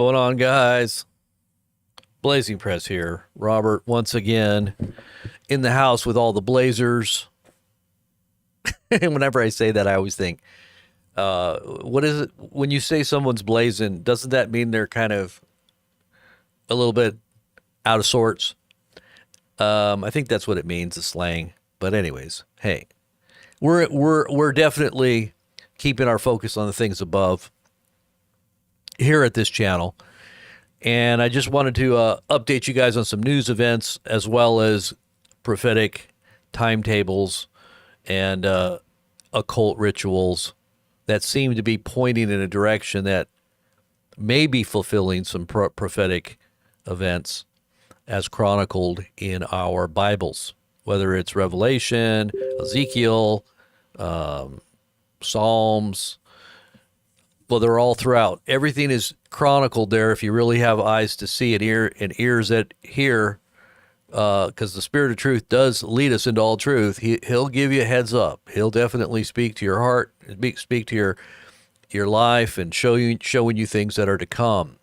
Going on, guys? Blazing Press here. Robert, once again, in the house with all the blazers. And whenever I say that, I always think, what is it? When you say someone's blazing, doesn't that mean they're kind of a little bit out of sorts? I think that's what it means, the slang. But anyways, hey, we're definitely keeping our focus on the things above here at this channel. And I just wanted to update you guys on some news events as well as prophetic timetables and occult rituals that seem to be pointing in a direction that may be fulfilling some prophetic events as chronicled in our Bibles, whether it's Revelation, Ezekiel, Psalms. Well, they're all throughout. Everything is chronicled there if you really have eyes to see and ears that hear, because the Spirit of Truth does lead us into all truth. He'll give you a heads up. He'll definitely speak to your heart, speak to your life, and showing you things that are to come.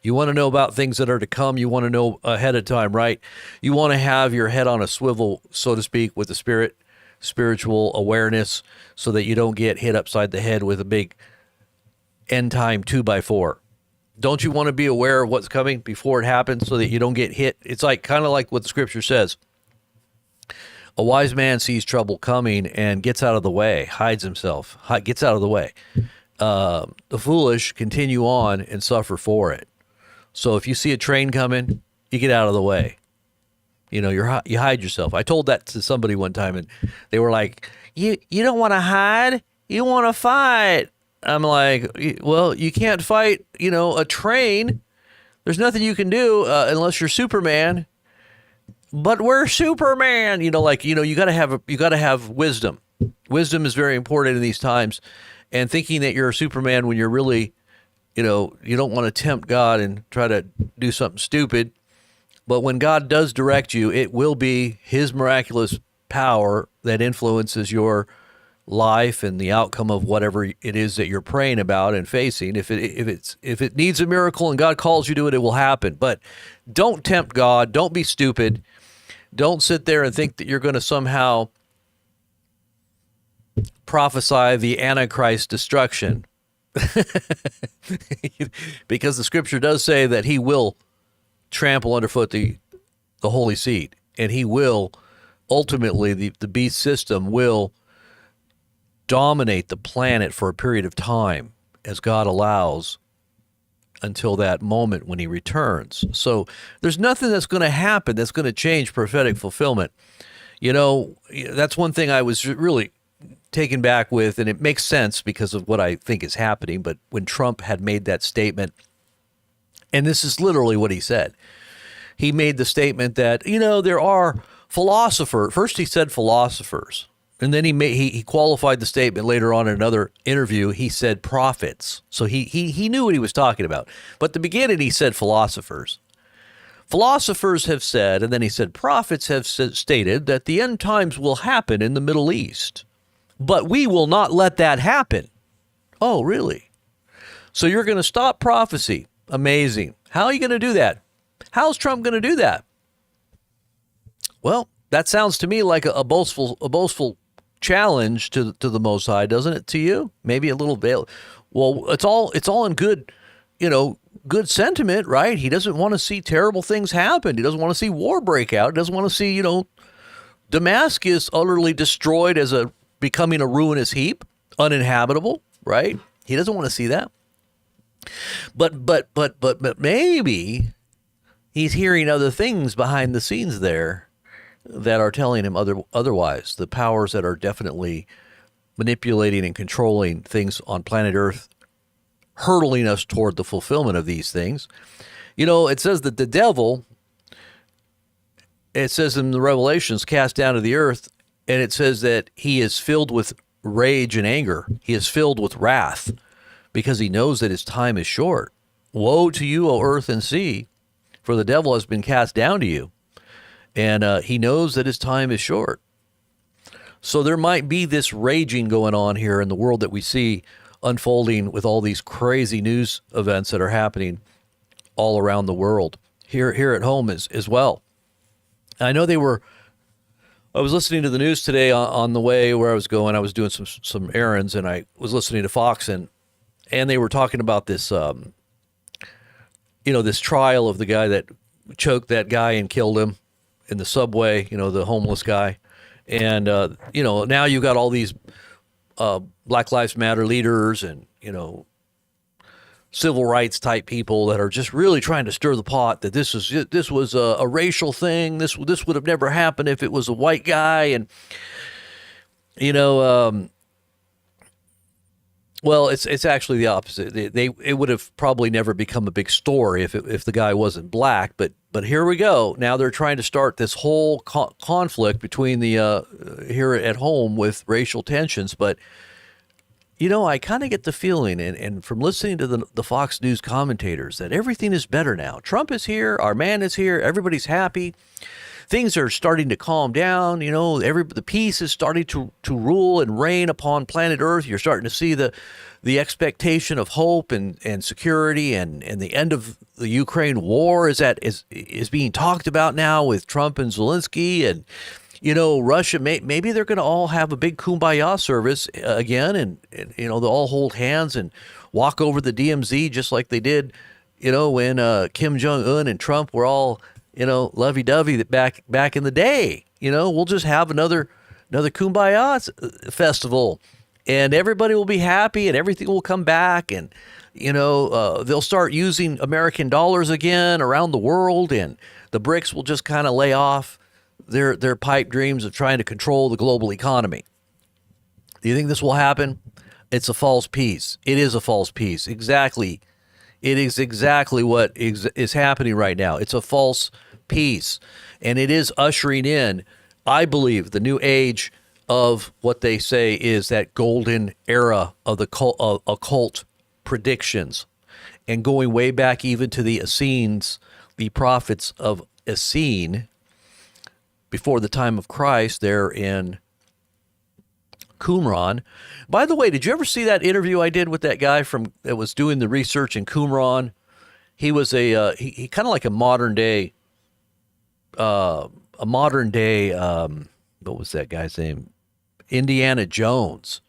You want to know about things that are to come. You want to know ahead of time, right? You want to have your head on a swivel, so to speak, with the spiritual awareness, so that you don't get hit upside the head with a big end time 2x4. Don't you want to be aware of what's coming before it happens so that you don't get hit? It's kind of like what the scripture says. A wise man sees trouble coming and gets out of the way, hides himself, gets out of the way. The foolish continue on and suffer for it. So if you see a train coming, you get out of the way. You know, you hide yourself. I told that to somebody one time, and they were like, "You don't want to hide, you want to fight." I'm like, well, you can't fight, a train. There's nothing you can do unless you're Superman. But we're Superman. You gotta have wisdom. Wisdom is very important in these times. And thinking that you're a Superman when you're really, you don't want to tempt God and try to do something stupid. But when God does direct you, it will be His miraculous power that influences your life and the outcome of whatever it is that you're praying about and facing. If it needs a miracle and God calls you to it, it will happen. But don't tempt God. Don't be stupid. Don't sit there and think that you're going to somehow prophesy the Antichrist destruction. Because the scripture does say that he will trample underfoot the holy seed, and he will ultimately, the beast system will dominate the planet for a period of time as God allows until that moment when he returns. So there's nothing that's going to happen that's going to change prophetic fulfillment. That's one thing I was really taken back with, and it makes sense because of what I think is happening. But when Trump had made that statement, and this is literally what he said, he made the statement that, there are philosophers. First he said philosophers. And then he qualified the statement later on in another interview. He said prophets. So he knew what he was talking about. But at the beginning, he said philosophers. Philosophers have said, and then he said prophets have stated that the end times will happen in the Middle East. But we will not let that happen. Oh, really? So you're going to stop prophecy. Amazing. How are you going to do that? How's Trump going to do that? Well, that sounds to me like a boastful challenge to the Most High, doesn't it? To you, maybe a little veil. Well, it's all in good, good sentiment, right? He doesn't want to see terrible things happen. He doesn't want to see war break out. He doesn't want to see, Damascus utterly destroyed as becoming a ruinous heap, uninhabitable, right? He doesn't want to see that. But maybe he's hearing other things behind the scenes there that are telling him otherwise. The powers that are definitely manipulating and controlling things on planet Earth, hurtling us toward the fulfillment of these things. It says that the devil, it says in the Revelations, cast down to the earth, and it says that he is filled with rage and anger. He is filled with wrath because he knows that his time is short. Woe to you, O earth and sea, for the devil has been cast down to you. And he knows that his time is short. So there might be this raging going on here in the world that we see unfolding with all these crazy news events that are happening all around the world, here at home as well. I know I was listening to the news today on the way where I was going. I was doing some errands, and I was listening to Fox, and they were talking about this, this trial of the guy that choked that guy and killed him in the subway, the homeless guy. And, now you got all these Black Lives Matter leaders and, civil rights type people that are just really trying to stir the pot that this was a racial thing. This would have never happened if it was a white guy. And, well, it's actually the opposite. It would have probably never become a big story if the guy wasn't black. But here we go. Now they're trying to start this whole conflict between the here at home with racial tensions. But I kind of get the feeling, and from listening to the Fox News commentators, that everything is better now. Trump is here. Our man is here. Everybody's happy. Things are starting to calm down. The peace is starting to rule and reign upon planet Earth. You're starting to see the expectation of hope and security and the end of the Ukraine war is being talked about now with Trump and Zelensky. And Russia, maybe they're going to all have a big kumbaya service again, and they'll all hold hands and walk over the DMZ just like they did, when Kim Jong-un and Trump were all, lovey-dovey back in the day. We'll just have another kumbaya festival, and everybody will be happy, and everything will come back, and they'll start using American dollars again around the world, and the BRICS will just kind of lay off their pipe dreams of trying to control the global economy. Do you think this will happen? It's a false peace. It is a false peace. Exactly. It is exactly what is happening right now. It's a false peace. And it is ushering in, I believe, the new age of what they say is that golden era of the occult predictions. And going way back even to the Essenes, the prophets of Essene, before the time of Christ, there in Qumran. By the way, did you ever see that interview I did with that guy that was doing the research in Qumran? He was he kind of like a modern day, what was that guy's name? Indiana Jones.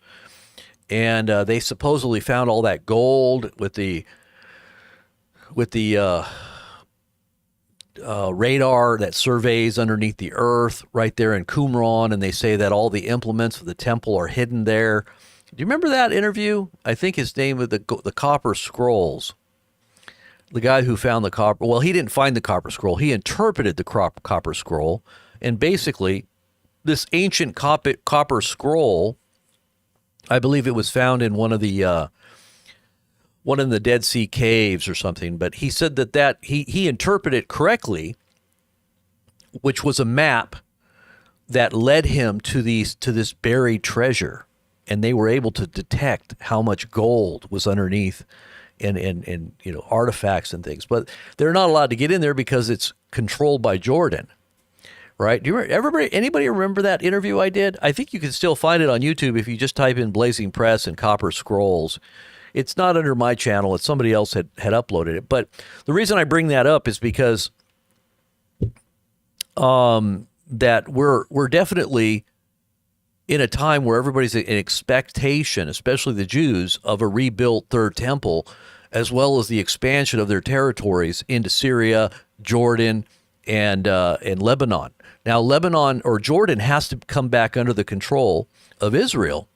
And they supposedly found all that gold with the radar that surveys underneath the earth right there in Qumran, and they say that all the implements of the temple are hidden there. Do you remember that interview? I think his name was the Copper Scrolls. The guy who found the copper. Well, he didn't find the Copper Scroll. He interpreted the Copper Scroll, and basically, this ancient Copper Scroll, I believe it was found in one of the Dead Sea caves or something, but he said that he interpreted it correctly, which was a map that led him to this buried treasure, and they were able to detect how much gold was underneath and artifacts and things. But they're not allowed to get in there because it's controlled by Jordan, right? Do anybody remember that interview I did? I think you can still find it on YouTube if you just type in Blazing Press and Copper Scrolls. It's not under my channel. It's somebody else had uploaded it. But the reason I bring that up is because that we're definitely in a time where everybody's in expectation, especially the Jews, of a rebuilt third temple, as well as the expansion of their territories into Syria, Jordan, and Lebanon. Now, Lebanon or Jordan has to come back under the control of Israel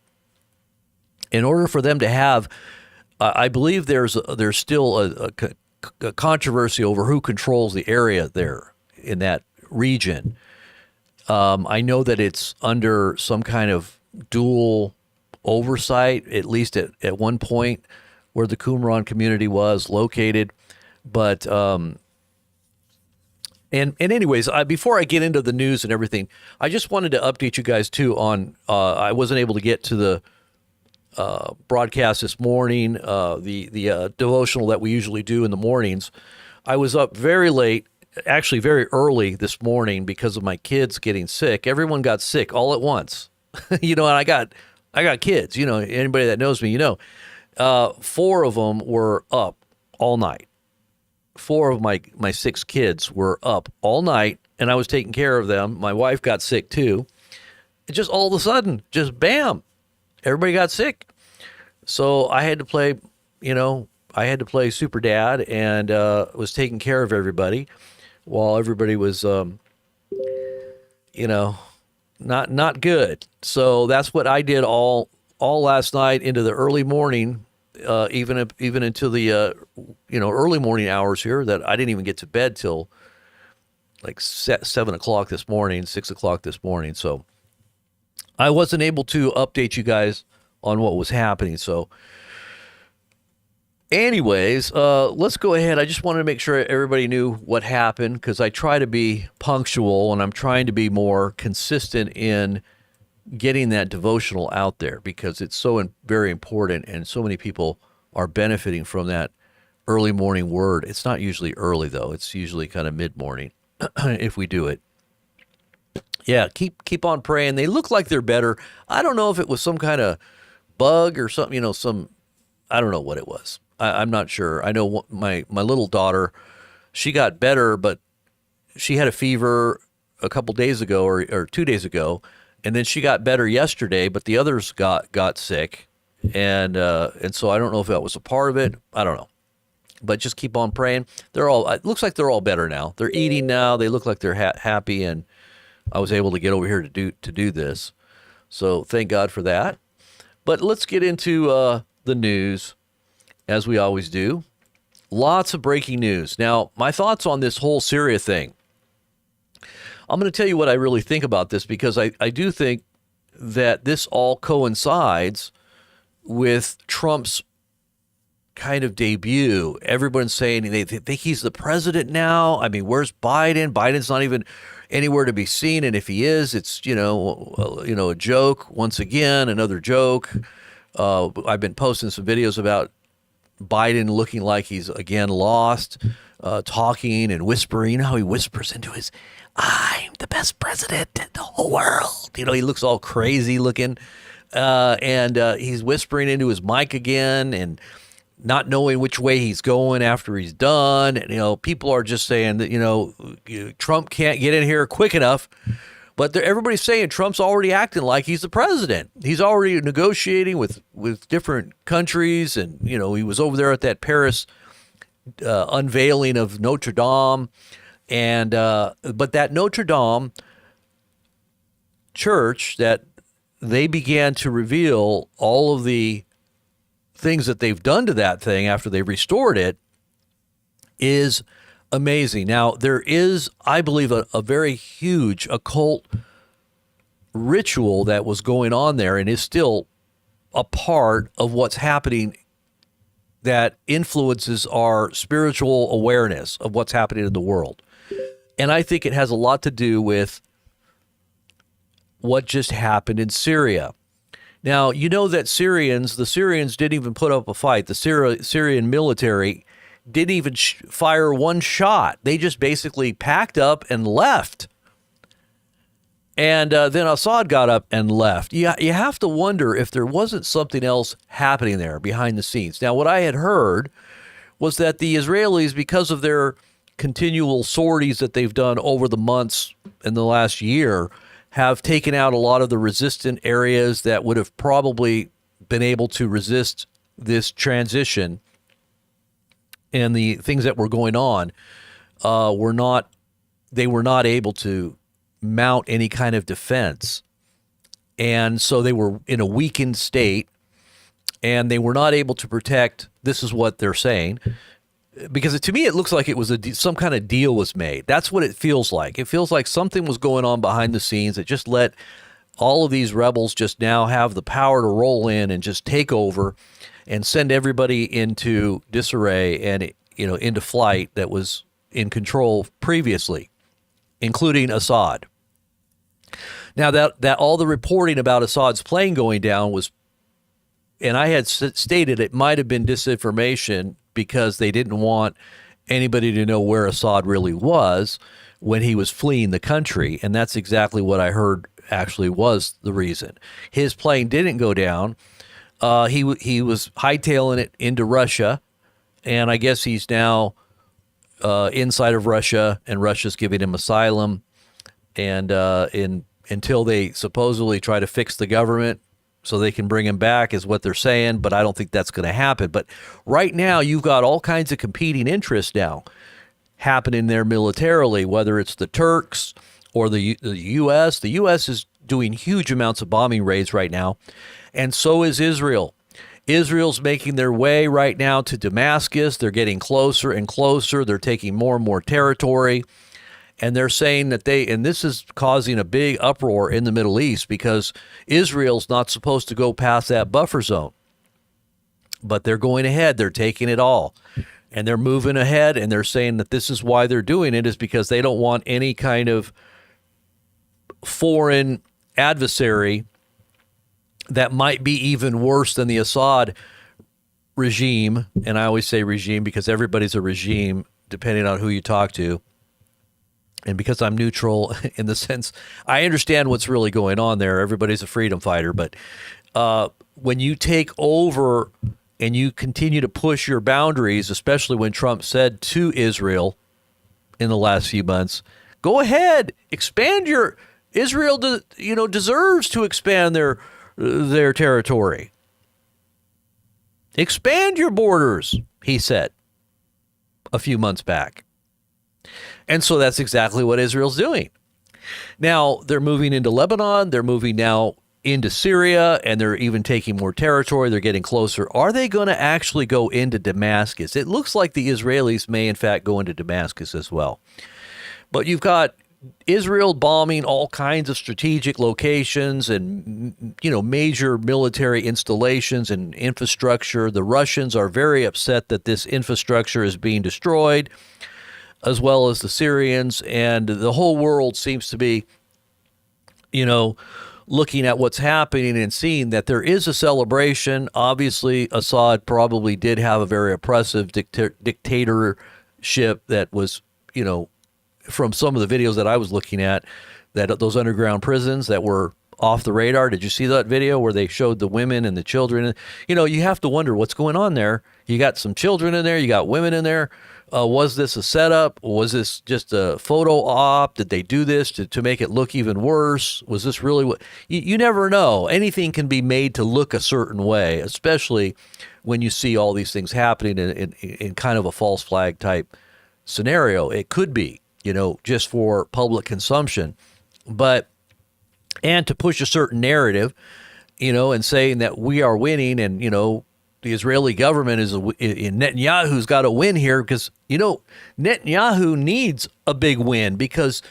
in order for them to have. I believe there's still a controversy over who controls the area there in that region. I know that it's under some kind of dual oversight, at least at one point where the Qumran community was located. But and anyways, before I get into the news and everything, I just wanted to update you guys too on I wasn't able to get to the broadcast this morning, the devotional that we usually do in the mornings. I was up very late, actually very early this morning because of my kids getting sick. Everyone got sick all at once, and I got kids. Anybody that knows me, 4 of them were up all night, 4 of my 6 kids were up all night, and I was taking care of them. My wife got sick too. It just all of a sudden, just bam, everybody got sick. So I had to play, I had to play super dad, and was taking care of everybody while everybody was, not good. So that's what I did all last night into the early morning, even into the early morning hours here. That I didn't even get to bed till like 7 o'clock this morning, 6 o'clock this morning. So I wasn't able to update you guys on what was happening. So anyways, let's go ahead. I just wanted to make sure everybody knew what happened, because I try to be punctual, and I'm trying to be more consistent in getting that devotional out there, because it's so very important, and so many people are benefiting from that early morning word. It's not usually early, though. It's usually kind of mid-morning if we do it. Yeah, keep on praying. They look like they're better. I don't know if it was some kind of bug or something, I don't know what it was. I'm not sure. I know my little daughter, she got better, but she had a fever a couple days ago or 2 days ago, and then she got better yesterday, but the others got sick, and so I don't know if that was a part of it. I don't know. But just keep on praying. It looks like they're all better now. They're eating now. They look like they're happy, and I was able to get over here to do this. So thank God for that. But let's get into the news, as we always do. Lots of breaking news. Now, my thoughts on this whole Syria thing. I'm going to tell you what I really think about this, because I do think that this all coincides with Trump's kind of debut. Everyone's saying they think he's the president now. I mean, where's Biden? Biden's not even anywhere to be seen, and if he is, it's a joke. Once again, another joke. I've been posting some videos about Biden looking like he's again lost, talking and whispering. You know how he whispers into his, "I'm the best president in the whole world." He looks all crazy looking, and he's whispering into his mic again, and not knowing which way he's going after he's done. And, people are just saying that, Trump can't get in here quick enough. But everybody's saying Trump's already acting like he's the president. He's already negotiating with different countries. And, he was over there at that Paris unveiling of Notre Dame. And but that Notre Dame church, that they began to reveal all of the things that they've done to that thing after they restored it, is amazing. Now, there is, I believe, a very huge occult ritual that was going on there, and is still a part of what's happening, that influences our spiritual awareness of what's happening in the world. And I think it has a lot to do with what just happened in Syria. Now, you know that the Syrians didn't even put up a fight. The Syrian military didn't even fire one shot. They just basically packed up and left. And then Assad got up and left. You have to wonder if there wasn't something else happening there behind the scenes. Now, what I had heard was that the Israelis, because of their continual sorties that they've done over the months in the last year, have taken out a lot of the resistant areas that would have probably been able to resist this transition, and the things that were going on were not able to mount any kind of defense. And so they were in a weakened state, and they were not able to protect. This is what they're saying, because to me it looks like it was some kind of deal was made. That's what it feels like. It feels like something was going on behind the scenes that just let all of these rebels just now have the power to roll in and just take over and send everybody into disarray and into flight that was in control previously, including Assad. Now that all the reporting about Assad's plane going down was, and I had stated it might have been disinformation, because they didn't want anybody to know where Assad really was when he was fleeing the country. And that's exactly what I heard actually was the reason. His plane didn't go down. He was hightailing it into Russia, and I guess he's now inside of Russia, and Russia's giving him asylum, and until they supposedly try to fix the government so they can bring him back is what they're saying, but I don't think that's going to happen. But right now you've got all kinds of competing interests now happening there militarily, whether it's the Turks or the U.S. The U.S. is doing huge amounts of bombing raids right now, and so is Israel. Israel's making their way right now to Damascus. They're getting closer and closer. They're taking more and more territory. And they're saying that and this is causing a big uproar in the Middle East because Israel's not supposed to go past that buffer zone. But they're going ahead. They're taking it all. And they're moving ahead, and they're saying that this is why they're doing it, is because they don't want any kind of foreign adversary that might be even worse than the Assad regime. And I always say regime because everybody's a regime depending on who you talk to. And because I'm neutral in the sense, I understand what's really going on there. Everybody's a freedom fighter. But when you take over and you continue to push your boundaries, especially when Trump said to Israel in the last few months, go ahead, expand your Israel. Deserves to expand their territory. Expand your borders, he said a few months back. And so that's exactly what Israel's doing. Now, they're moving into Lebanon. They're moving now into Syria, and they're even taking more territory. They're getting closer. Are they going to actually go into Damascus? It looks like the Israelis may, in fact, go into Damascus as well. But you've got Israel bombing all kinds of strategic locations and, major military installations and infrastructure. The Russians are very upset that this infrastructure is being destroyed, as well as the Syrians, and the whole world seems to be, looking at what's happening and seeing that there is a celebration. Obviously, Assad probably did have a very oppressive dictatorship that was, from some of the videos that I was looking at, that those underground prisons that were off the radar. Did you see that video where they showed the women and the children? You have to wonder what's going on there. You got some children in there. You got women in there. Was this a setup? Was this just a photo op? Did they do this to make it look even worse? Was this really what? You never know. Anything can be made to look a certain way, especially when you see all these things happening in kind of a false flag type scenario. It could be, just for public consumption. And to push a certain narrative, and saying that we are winning, and, the Israeli government Netanyahu's got to win here because, Netanyahu needs a big win because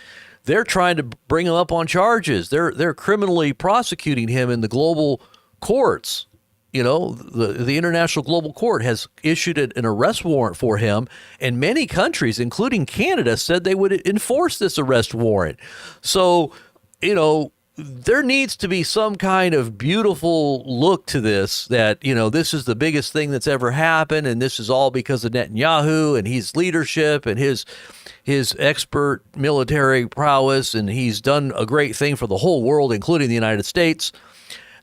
they're trying to bring him up on charges. They're criminally prosecuting him in the global courts. The International Global Court has issued an arrest warrant for him, and many countries, including Canada, said they would enforce this arrest warrant. So, there needs to be some kind of beautiful look to this, that, this is the biggest thing that's ever happened, and this is all because of Netanyahu and his leadership and his expert military prowess, and he's done a great thing for the whole world, including the United States.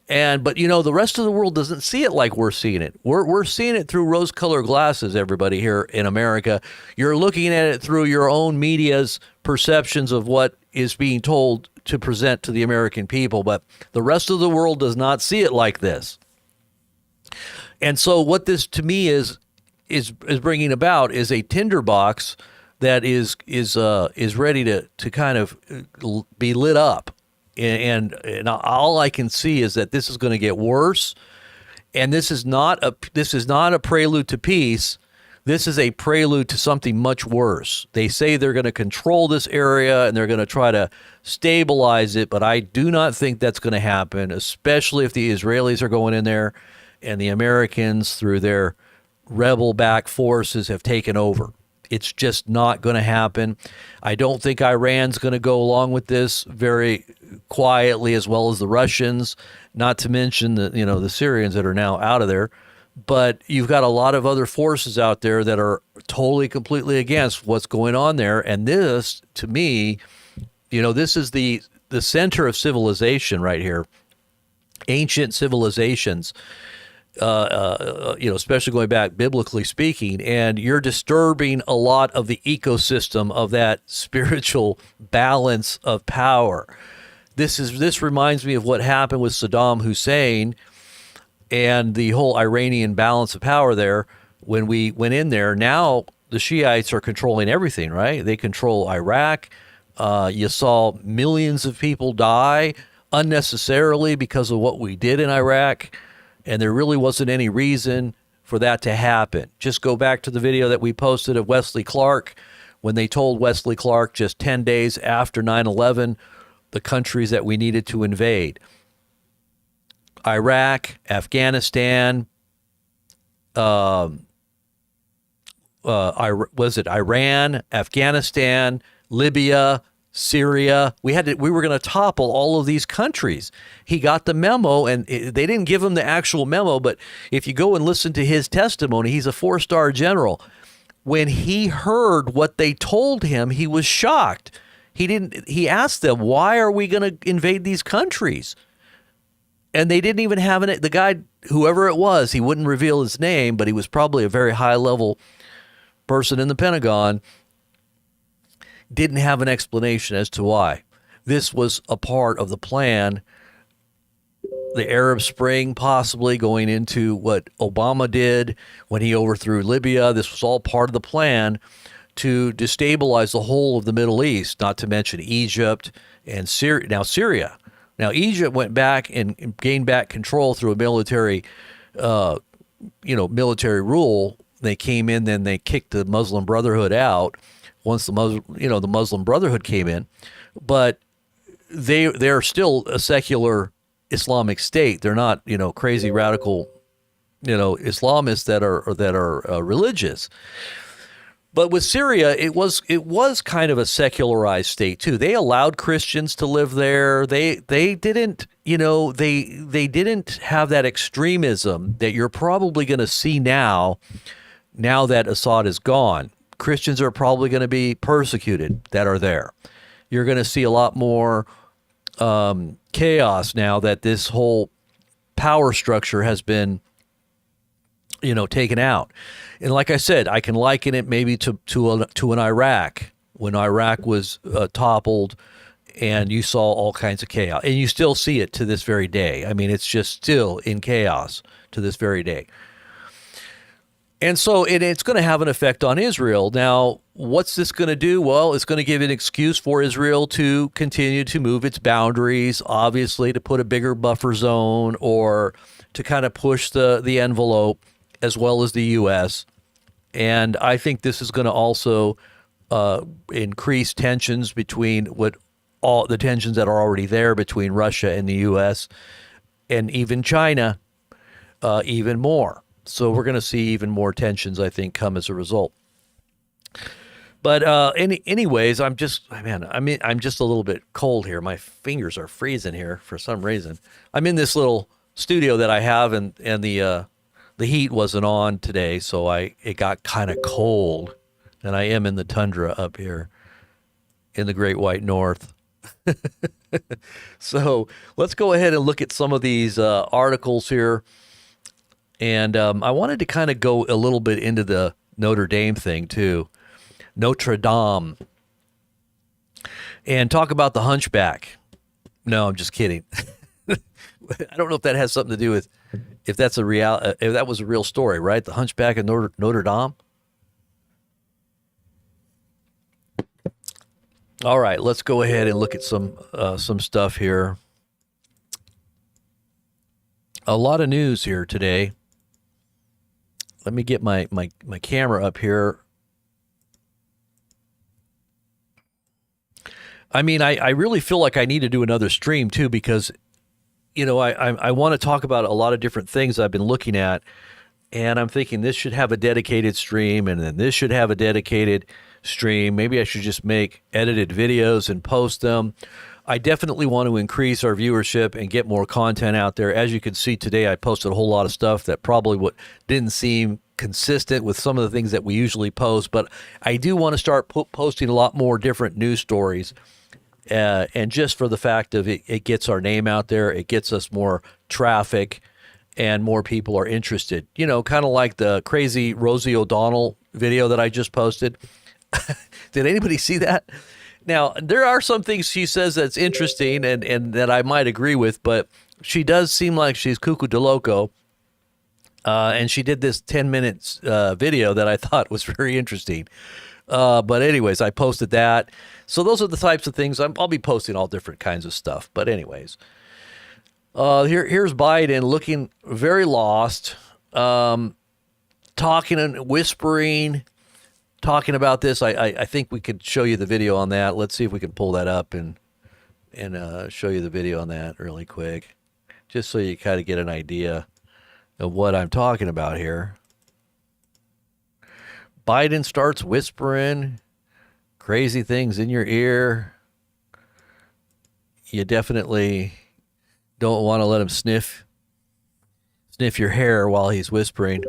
But the rest of the world doesn't see it like we're seeing it. We're seeing it through rose-colored glasses, everybody here in America. You're looking at it through your own media's perceptions of what is being told to present to the American people, but the rest of the world does not see it like this. And so what this to me is bringing about is a Tinder box that is ready to kind of be lit up. And all I can see is that this is going to get worse, and this is not a prelude to peace. This is a prelude to something much worse. They say they're going to control this area and they're going to try to stabilize it, but I do not think that's going to happen, especially if the Israelis are going in there and the Americans, through their rebel-backed forces, have taken over. It's just not going to happen. I don't think Iran's going to go along with this very quietly, as well as the Russians, not to mention the Syrians that are now out of there. But you've got a lot of other forces out there that are totally, completely against what's going on there. And this, to me, this is the center of civilization right here. Ancient civilizations especially going back biblically speaking, and you're disturbing a lot of the ecosystem of that spiritual balance of power. This reminds me of what happened with Saddam Hussein and the whole Iranian balance of power there when we went in there. Now the Shiites are controlling everything, right? They control Iraq. You saw millions of people die unnecessarily because of what we did in Iraq, and there really wasn't any reason for that to happen. Just go back to the video that we posted of Wesley Clark when they told Wesley Clark just 10 days after 9/11 the countries that we needed to invade. Iraq, Afghanistan, was it Iran, Afghanistan, Libya, Syria? We were going to topple all of these countries. He got the memo, and they didn't give him the actual memo, but if you go and listen to his testimony, he's a 4-star general. When he heard what they told him, he was shocked. He asked them, why are we going to invade these countries? And they didn't even have the guy, whoever it was, he wouldn't reveal his name, but he was probably a very high-level person in the Pentagon, didn't have an explanation as to why. This was a part of the plan. The Arab Spring possibly going into what Obama did when he overthrew Libya. This was all part of the plan to destabilize the whole of the Middle East, not to mention Egypt and Syria. Now, Egypt went back and gained back control through a military rule. They came in, then they kicked the Muslim Brotherhood out once the Muslim Brotherhood came in. But they're still a secular Islamic state. They're not, crazy radical, Islamists that are religious. But with Syria, it was kind of a secularized state too. They allowed Christians to live there. They didn't, they didn't have that extremism that you're probably going to see now that Assad is gone. Christians are probably going to be persecuted that are there. You're going to see a lot more chaos now that this whole power structure has been taken out. And like I said, I can liken it maybe to an Iraq, when Iraq was toppled and you saw all kinds of chaos. And you still see it to this very day. I mean, it's just still in chaos to this very day. And so it's going to have an effect on Israel. Now, what's this going to do? Well, it's going to give an excuse for Israel to continue to move its boundaries, obviously, to put a bigger buffer zone or to kind of push the envelope, as well as the U.S. And I think this is going to also increase tensions between all the tensions that are already there between Russia and the U.S. and even China, even more. So we're going to see even more tensions, I think, come as a result. But anyways, I'm just a little bit cold here. My fingers are freezing here for some reason. I'm in this little studio that I have, and the heat wasn't on today, so it got kind of cold, and I am in the tundra up here in the Great White North. So let's go ahead and look at some of these articles here. And I wanted to kind of go a little bit into the Notre Dame thing too, Notre Dame, and talk about the hunchback. No, I'm just kidding. I don't know if that has something to do with if that was a real story, right? The hunchback of Notre Dame. All right, let's go ahead and look at some stuff here. A lot of news here today. Let me get my camera up here. I mean, I really feel like I need to do another stream too, because I want to talk about a lot of different things I've been looking at, and I'm thinking this should have a dedicated stream, and then this should have a dedicated stream. Maybe I should just make edited videos and post them. I definitely want to increase our viewership and get more content out there. As you can see today, I posted a whole lot of stuff that probably didn't seem consistent with some of the things that we usually post, but I do want to start posting a lot more different news stories. And just for the fact of it gets our name out there, it gets us more traffic, and more people are interested. You know, kind of like the crazy Rosie O'Donnell video that I just posted. Did anybody see that? Now, there are some things she says that's interesting and that I might agree with, but she does seem like she's cuckoo de loco. And she did this 10 minutes video that I thought was very interesting. But anyways, I posted that. So those are the types of things. I'll be posting all different kinds of stuff. But anyways, here's Biden looking very lost, talking and whispering, talking about this. I think we could show you the video on that. Let's see if we can pull that up and show you the video on that really quick, just so you kind of get an idea of what I'm talking about here. Biden starts whispering crazy things in your ear. You definitely don't want to let him sniff your hair while he's whispering,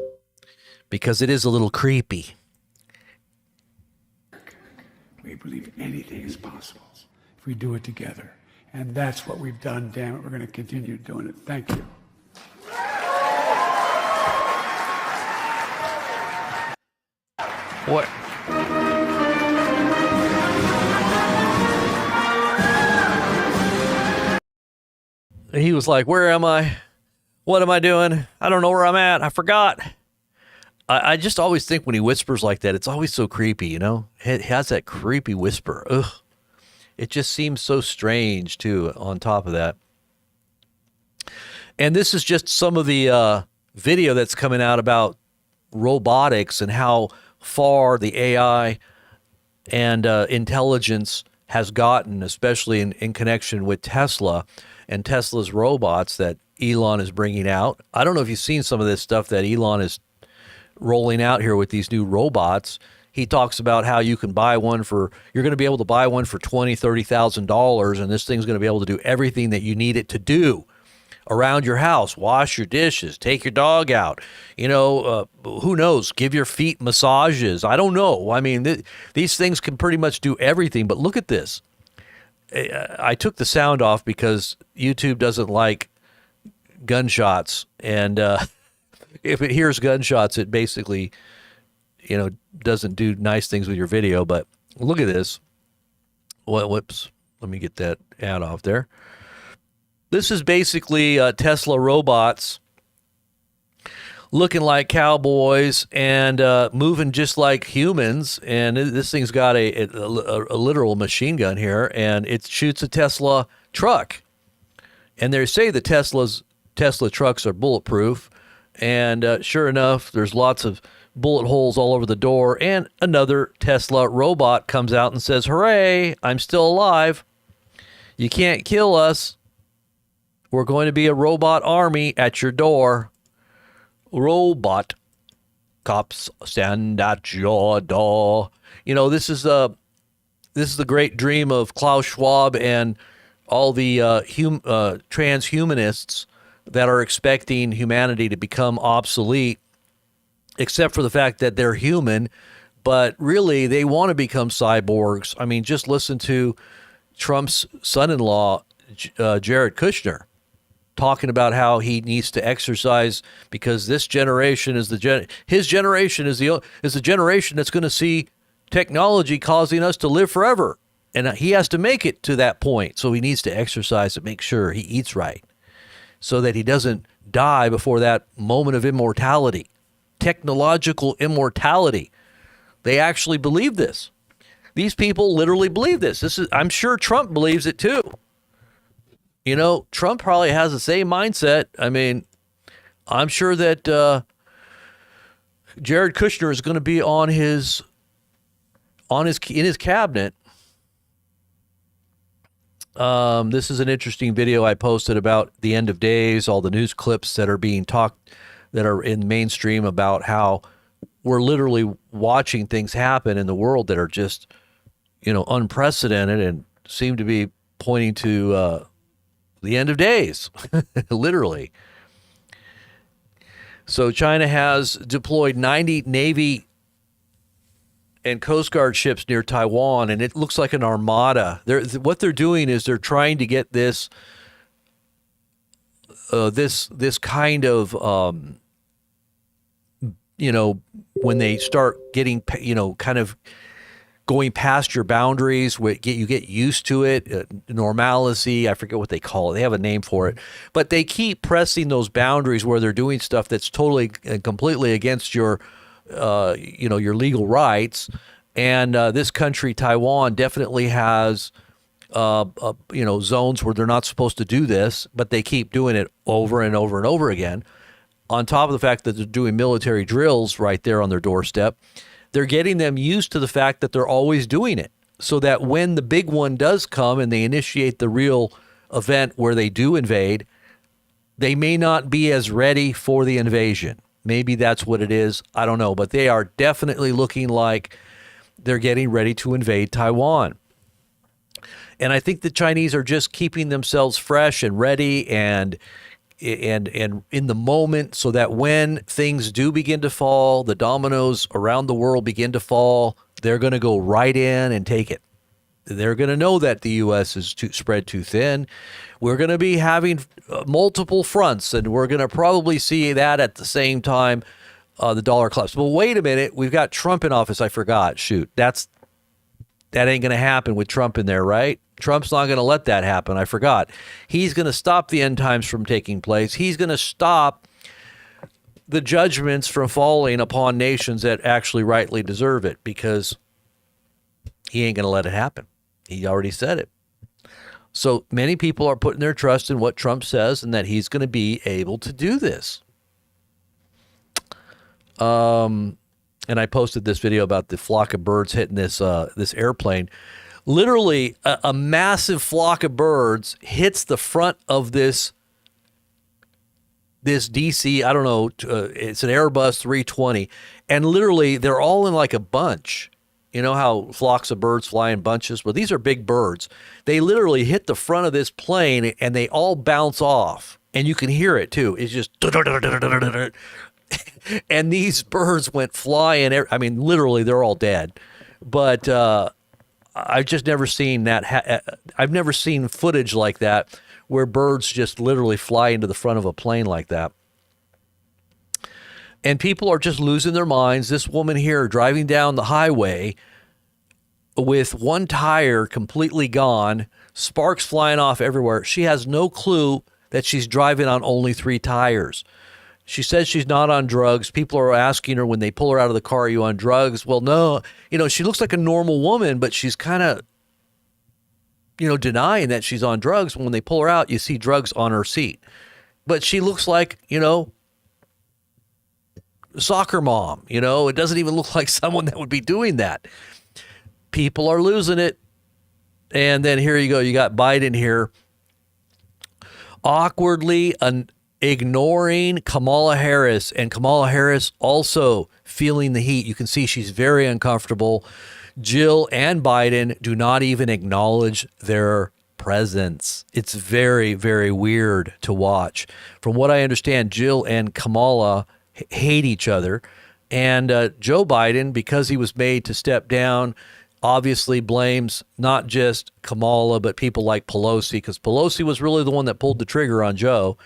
because it is a little creepy. We believe anything is possible if we do it together. And that's what we've done. Damn it, we're going to continue doing it. Thank you. What? He was like, where am I? What am I doing? I don't know where I'm at. I forgot. I just always think when he whispers like that, it's always so creepy, you know? It has that creepy whisper. Ugh. It just seems so strange, too, on top of that. And this is just some of the video that's coming out about robotics and how far the AI and intelligence has gotten, especially in connection with Tesla and Tesla's robots that Elon is bringing out. I don't know if you've seen some of this stuff that Elon is rolling out here with these new robots. He talks about how you can buy one for, you're going to be able to buy one for $20,000, $30,000, and this thing's going to be able to do everything that you need it to do around your house. Wash your dishes, take your dog out, you know, who knows, give your feet massages. I don't know. I mean, these things can pretty much do everything, but look at this. I took the sound off because YouTube doesn't like gunshots, and if it hears gunshots, it basically, you know, doesn't do nice things with your video. But look at this. Whoops. Let me get that ad off there. This is basically Tesla robots looking like cowboys and moving just like humans. And this thing's got a literal machine gun here, and it shoots a Tesla truck. And they say the Tesla trucks are bulletproof. And sure enough, there's lots of bullet holes all over the door. And another Tesla robot comes out and says, "Hooray, I'm still alive. You can't kill us. We're going to be a robot army at your door. Robot cops stand at your door." You know, this is the great dream of Klaus Schwab and all the transhumanists that are expecting humanity to become obsolete, except for the fact that they're human, but really they want to become cyborgs. I mean, just listen to Trump's son-in-law, Jared Kushner, talking about how he needs to exercise because this generation is his generation is the generation that's going to see technology causing us to live forever, and he has to make it to that point. So he needs to exercise and make sure he eats right, so that he doesn't die before that moment of immortality, technological immortality. They actually believe this. These people literally believe this. I'm sure Trump believes it too. You know, Trump probably has the same mindset. I mean, I'm sure that Jared Kushner is going to be in his cabinet. This is an interesting video I posted about the end of days, all the news clips that are being talked, that are in mainstream, about how we're literally watching things happen in the world that are just, you know, unprecedented and seem to be pointing to the end of days, literally. So China has deployed 90 Navy and Coast Guard ships near Taiwan, and it looks like an armada. What they're doing is they're trying to get this this kind of when they start getting kind of going past your boundaries, you get used to it, normalcy, I forget what they call it. They have a name for it. But they keep pressing those boundaries where they're doing stuff that's totally and completely against your legal rights. And this country, Taiwan, definitely has zones where they're not supposed to do this, but they keep doing it over and over and over again. On top of the fact that they're doing military drills right there on their doorstep, they're getting them used to the fact that they're always doing it, so that when the big one does come and they initiate the real event where they do invade, they may not be as ready for the invasion. Maybe that's what it is. I don't know. But they are definitely looking like they're getting ready to invade Taiwan. And I think the Chinese are just keeping themselves fresh and ready and in the moment, so that when things do begin to fall, the dominoes around the world begin to fall, they're going to go right in and take it. They're going to know that the U.S. is spread too thin. We're going to be having multiple fronts, and we're going to probably see that at the same time the dollar collapse. Well, wait a minute. We've got Trump in office. I forgot. Shoot. That ain't going to happen with Trump in there, right? Trump's not going to let that happen. I forgot. He's going to stop the end times from taking place. He's going to stop the judgments from falling upon nations that actually rightly deserve it, because he ain't going to let it happen. He already said it. So many people are putting their trust in what Trump says and that he's going to be able to do this. And I posted this video about the flock of birds hitting this airplane. Literally, a massive flock of birds hits the front of this DC, I don't know, it's an Airbus 320, and literally they're all in like a bunch. You know how flocks of birds fly in bunches? Well, these are big birds. They literally hit the front of this plane and they all bounce off. And you can hear it too. It's just... And these birds went flying. I mean, literally, they're all dead. But I've just never seen that. I've never seen footage like that where birds just literally fly into the front of a plane like that. And people are just losing their minds. This woman here driving down the highway with one tire completely gone, sparks flying off everywhere. She has no clue that she's driving on only 3 tires. She says she's not on drugs. People are asking her when they pull her out of the car, are you on drugs? Well, no. She looks like a normal woman, but she's kind of, denying that she's on drugs. When they pull her out, you see drugs on her seat. But she looks like, soccer mom. It doesn't even look like someone that would be doing that. People are losing it. And then here you go. You got Biden here awkwardly ignoring Kamala Harris, and Kamala Harris also feeling the heat. You can see she's very uncomfortable. Jill and Biden do not even acknowledge their presence. It's very, very weird to watch. From what I understand, Jill and Kamala hate each other. And Joe Biden, because he was made to step down, obviously blames not just Kamala, but people like Pelosi, because Pelosi was really the one that pulled the trigger on Joe.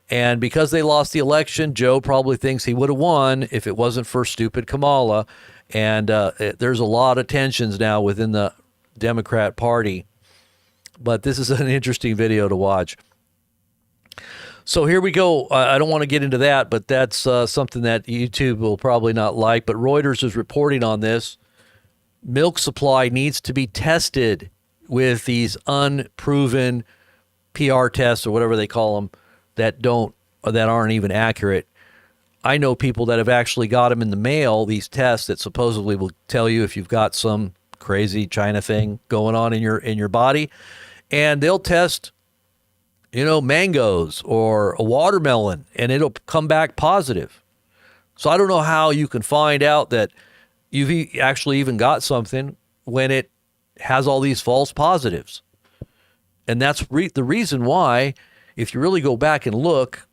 And because they lost the election, Joe probably thinks he would have won if it wasn't for stupid Kamala. And there's a lot of tensions now within the Democrat Party. But this is an interesting video to watch. So here we go. I don't want to get into that, but that's something that YouTube will probably not like. But Reuters is reporting on this. Milk supply needs to be tested with these unproven PR tests or whatever they call them that aren't even accurate. I know people that have actually got them in the mail, these tests that supposedly will tell you if you've got some crazy China thing going on in your body, and they'll test, mangoes or a watermelon, and it'll come back positive. So I don't know how you can find out that you've actually even got something when it has all these false positives. And that's the reason why, if you really go back and look,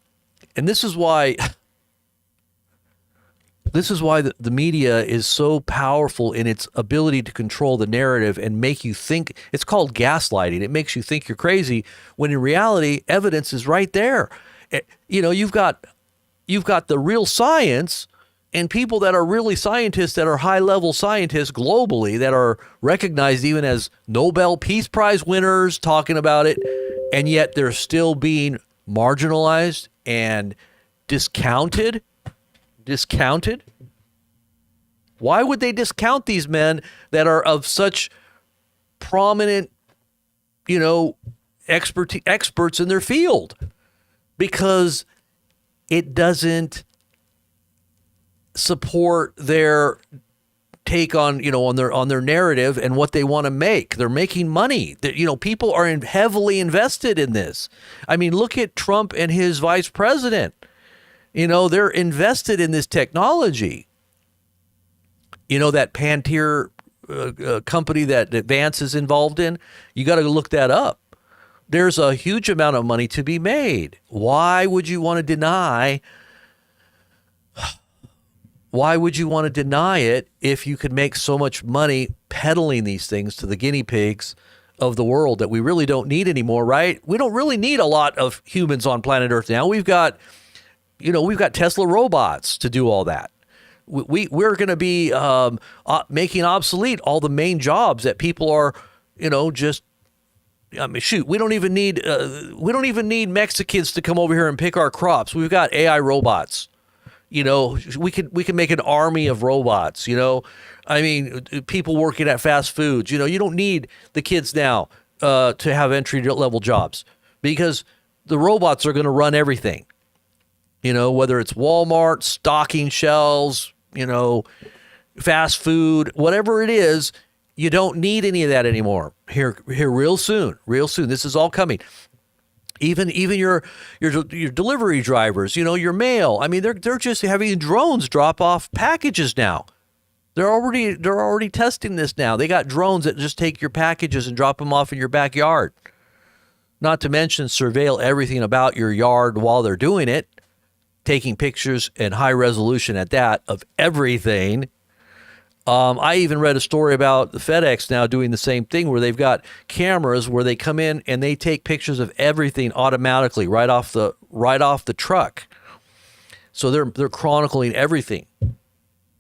and this is why the media is so powerful in its ability to control the narrative and make you think. It's called gaslighting. It makes you think you're crazy when in reality, evidence is right there. You've got the real science and people that are really scientists, that are high-level scientists globally, that are recognized even as Nobel Peace Prize winners talking about it, and yet they're still being marginalized and discounted. Why would they discount these men that are of such prominent, experts in their field? Because it doesn't support their take on their narrative and what they want to make. They're making money. People are heavily invested in this. I mean, look at Trump and his vice president. They're invested in this technology. That Palantir company that Vance is involved in, you got to look that up. There's a huge amount of money to be made. Why would you want to deny it if you could make so much money peddling these things to the guinea pigs of the world that we really don't need anymore, right? We don't really need a lot of humans on planet Earth now. We've got Tesla robots to do all that. We're going to be making obsolete all the main jobs that people are, we don't even need Mexicans to come over here and pick our crops. We've got AI robots. We can make an army of robots. People working at fast foods. You don't need the kids now to have entry level jobs because the robots are going to run everything. Whether it's Walmart, stocking shelves, fast food, whatever it is, you don't need any of that anymore. Here, real soon. This is all coming. Even your delivery drivers, your mail. I mean, they're just having drones drop off packages now. They're already testing this now. They got drones that just take your packages and drop them off in your backyard. Not to mention surveil everything about your yard while they're doing it, taking pictures in high resolution at that of everything. I even read a story about the FedEx now doing the same thing where they've got cameras where they come in and they take pictures of everything automatically right off the truck. So they're chronicling everything.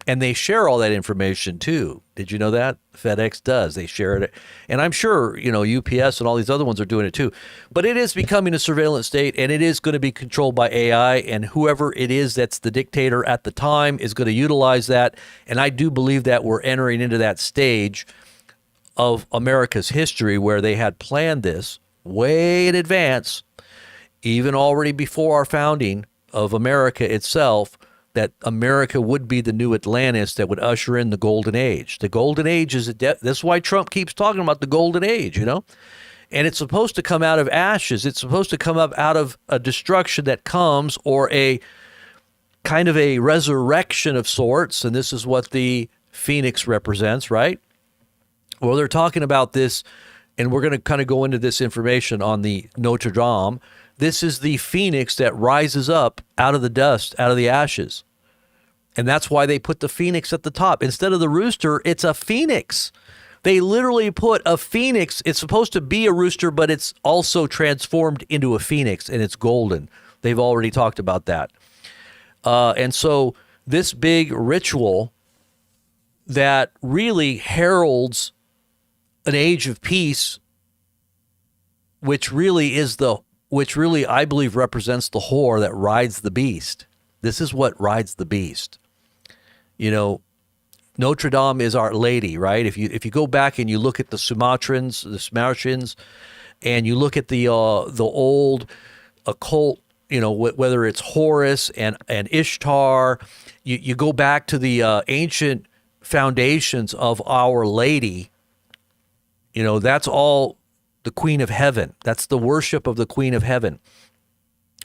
And they share all that information too. Did you know that? FedEx does. They share it. And I'm sure, UPS and all these other ones are doing it too. But it is becoming a surveillance state, and it is going to be controlled by AI, and whoever it is that's the dictator at the time is going to utilize that. And I do believe that we're entering into that stage of America's history where they had planned this way in advance, even already before our founding of America itself, that America would be the new Atlantis that would usher in the golden age. The golden age is that's why Trump keeps talking about the golden age, and it's supposed to come out of ashes. It's supposed to come up out of a destruction that comes, or a kind of a resurrection of sorts. And this is what the phoenix represents, right? Well, they're talking about this, and we're going to kind of go into this information on the Notre Dame. This is the phoenix that rises up out of the dust, out of the ashes. And that's why they put the phoenix at the top. Instead of the rooster, it's a phoenix. They literally put a phoenix. It's supposed to be a rooster, but it's also transformed into a phoenix, and it's golden. They've already talked about that. And so this big ritual that really heralds an age of peace, which really, I believe, represents the whore that rides the beast. This is what rides the beast. Notre Dame is Our Lady, right? If you go back and you look at the Sumatrans, and you look at the old occult, whether it's Horus and Ishtar, you go back to the ancient foundations of Our Lady. That's all the Queen of Heaven. That's the worship of the Queen of Heaven.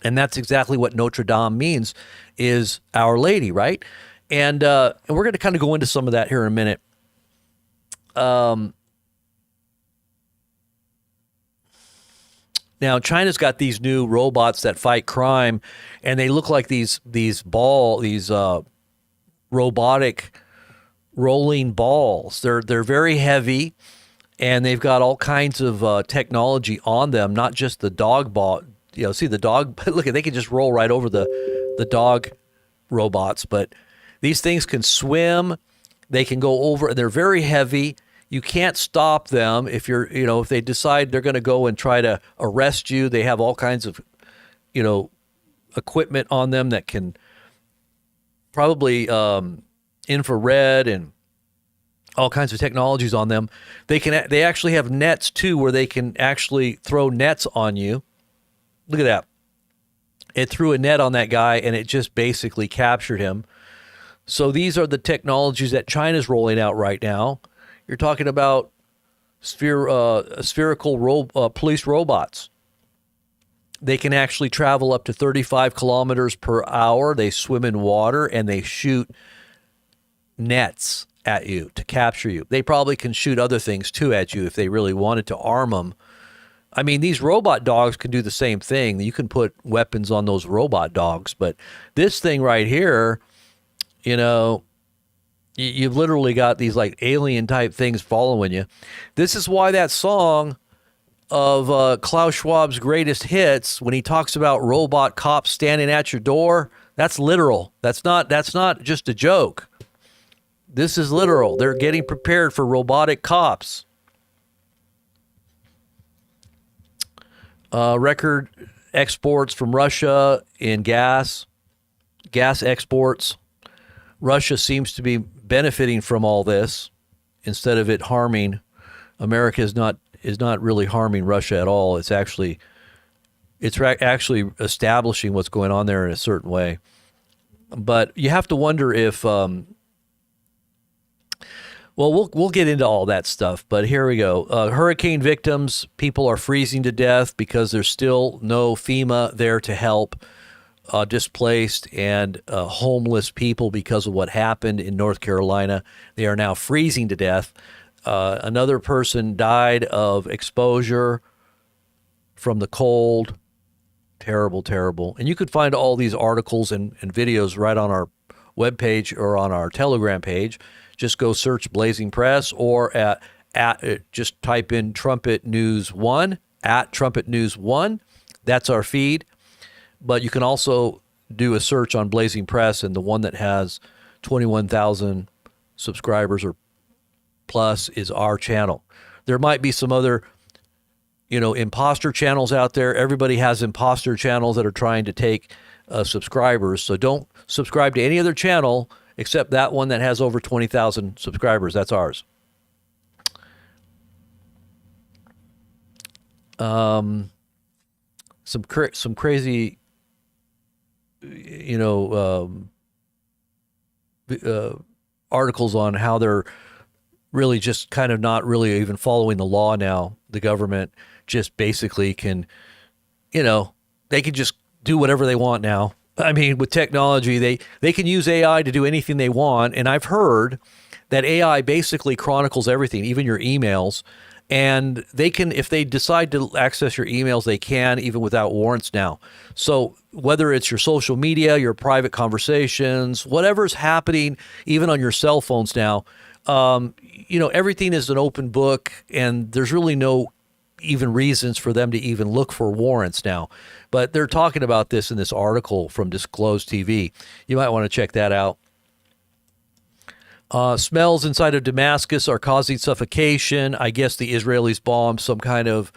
And that's exactly what Notre Dame means, is Our Lady, right? And we're going to kind of go into some of that here in a minute. Now, China's got these new robots that fight crime, and they look like these robotic rolling balls. They're very heavy, and they've got all kinds of technology on them, not just the dog ball, see the dog. Look, they can just roll right over the dog robots. But these things can swim. They can go over, and they're very heavy. You can't stop them if they decide they're going to go and try to arrest you. They have all kinds of, equipment on them that can probably infrared and all kinds of technologies on them. They actually have nets too, where they can actually throw nets on you. Look at that. It threw a net on that guy, and it just basically captured him. So these are the technologies that China's rolling out right now. You're talking about spherical police robots. They can actually travel up to 35 kilometers per hour. They swim in water, and they shoot nets at you to capture you. They probably can shoot other things too at you if they really wanted to arm them. I mean, these robot dogs can do the same thing. You can put weapons on those robot dogs, but this thing right here, you've literally got these like alien type things following you. This is why that song of Klaus Schwab's greatest hits, when he talks about robot cops standing at your door, that's literal. That's not just a joke. This is literal. They're getting prepared for robotic cops. Record exports from Russia in gas exports. Russia seems to be benefiting from all this instead of it harming. America is not really harming Russia at all. It's actually establishing what's going on there in a certain way. But you have to wonder if we'll get into all that stuff, but here we go. Hurricane victims, people are freezing to death because there's still no FEMA there to help displaced and homeless people because of what happened in North Carolina. They are now freezing to death. Another person died of exposure from the cold. Terrible, terrible. And you could find all these articles and videos right on our webpage or on our Telegram page. Just go search Blazing Press or just type in Trumpet News 1, at Trumpet News 1. That's our feed. But you can also do a search on Blazing Press, and the one that has 21,000 subscribers or plus is our channel. There might be some other, imposter channels out there. Everybody has imposter channels that are trying to take subscribers. So don't subscribe to any other channel except that one that has over 20,000 subscribers. That's ours. Some crazy, articles on how they're really just kind of not really even following the law now. The government just basically can, they can just do whatever they want now. I mean, with technology, they can use AI to do anything they want. And I've heard that AI basically chronicles everything, even your emails. And they can, if they decide to access your emails, they can, even without warrants now. So whether it's your social media, your private conversations, whatever's happening, even on your cell phones now, everything is an open book, and there's really no even reasons for them to even look for warrants now. But they're talking about this in this article from Disclosed TV. You might want to check that out. Smells inside of Damascus are causing suffocation. I guess the Israelis bombed some kind of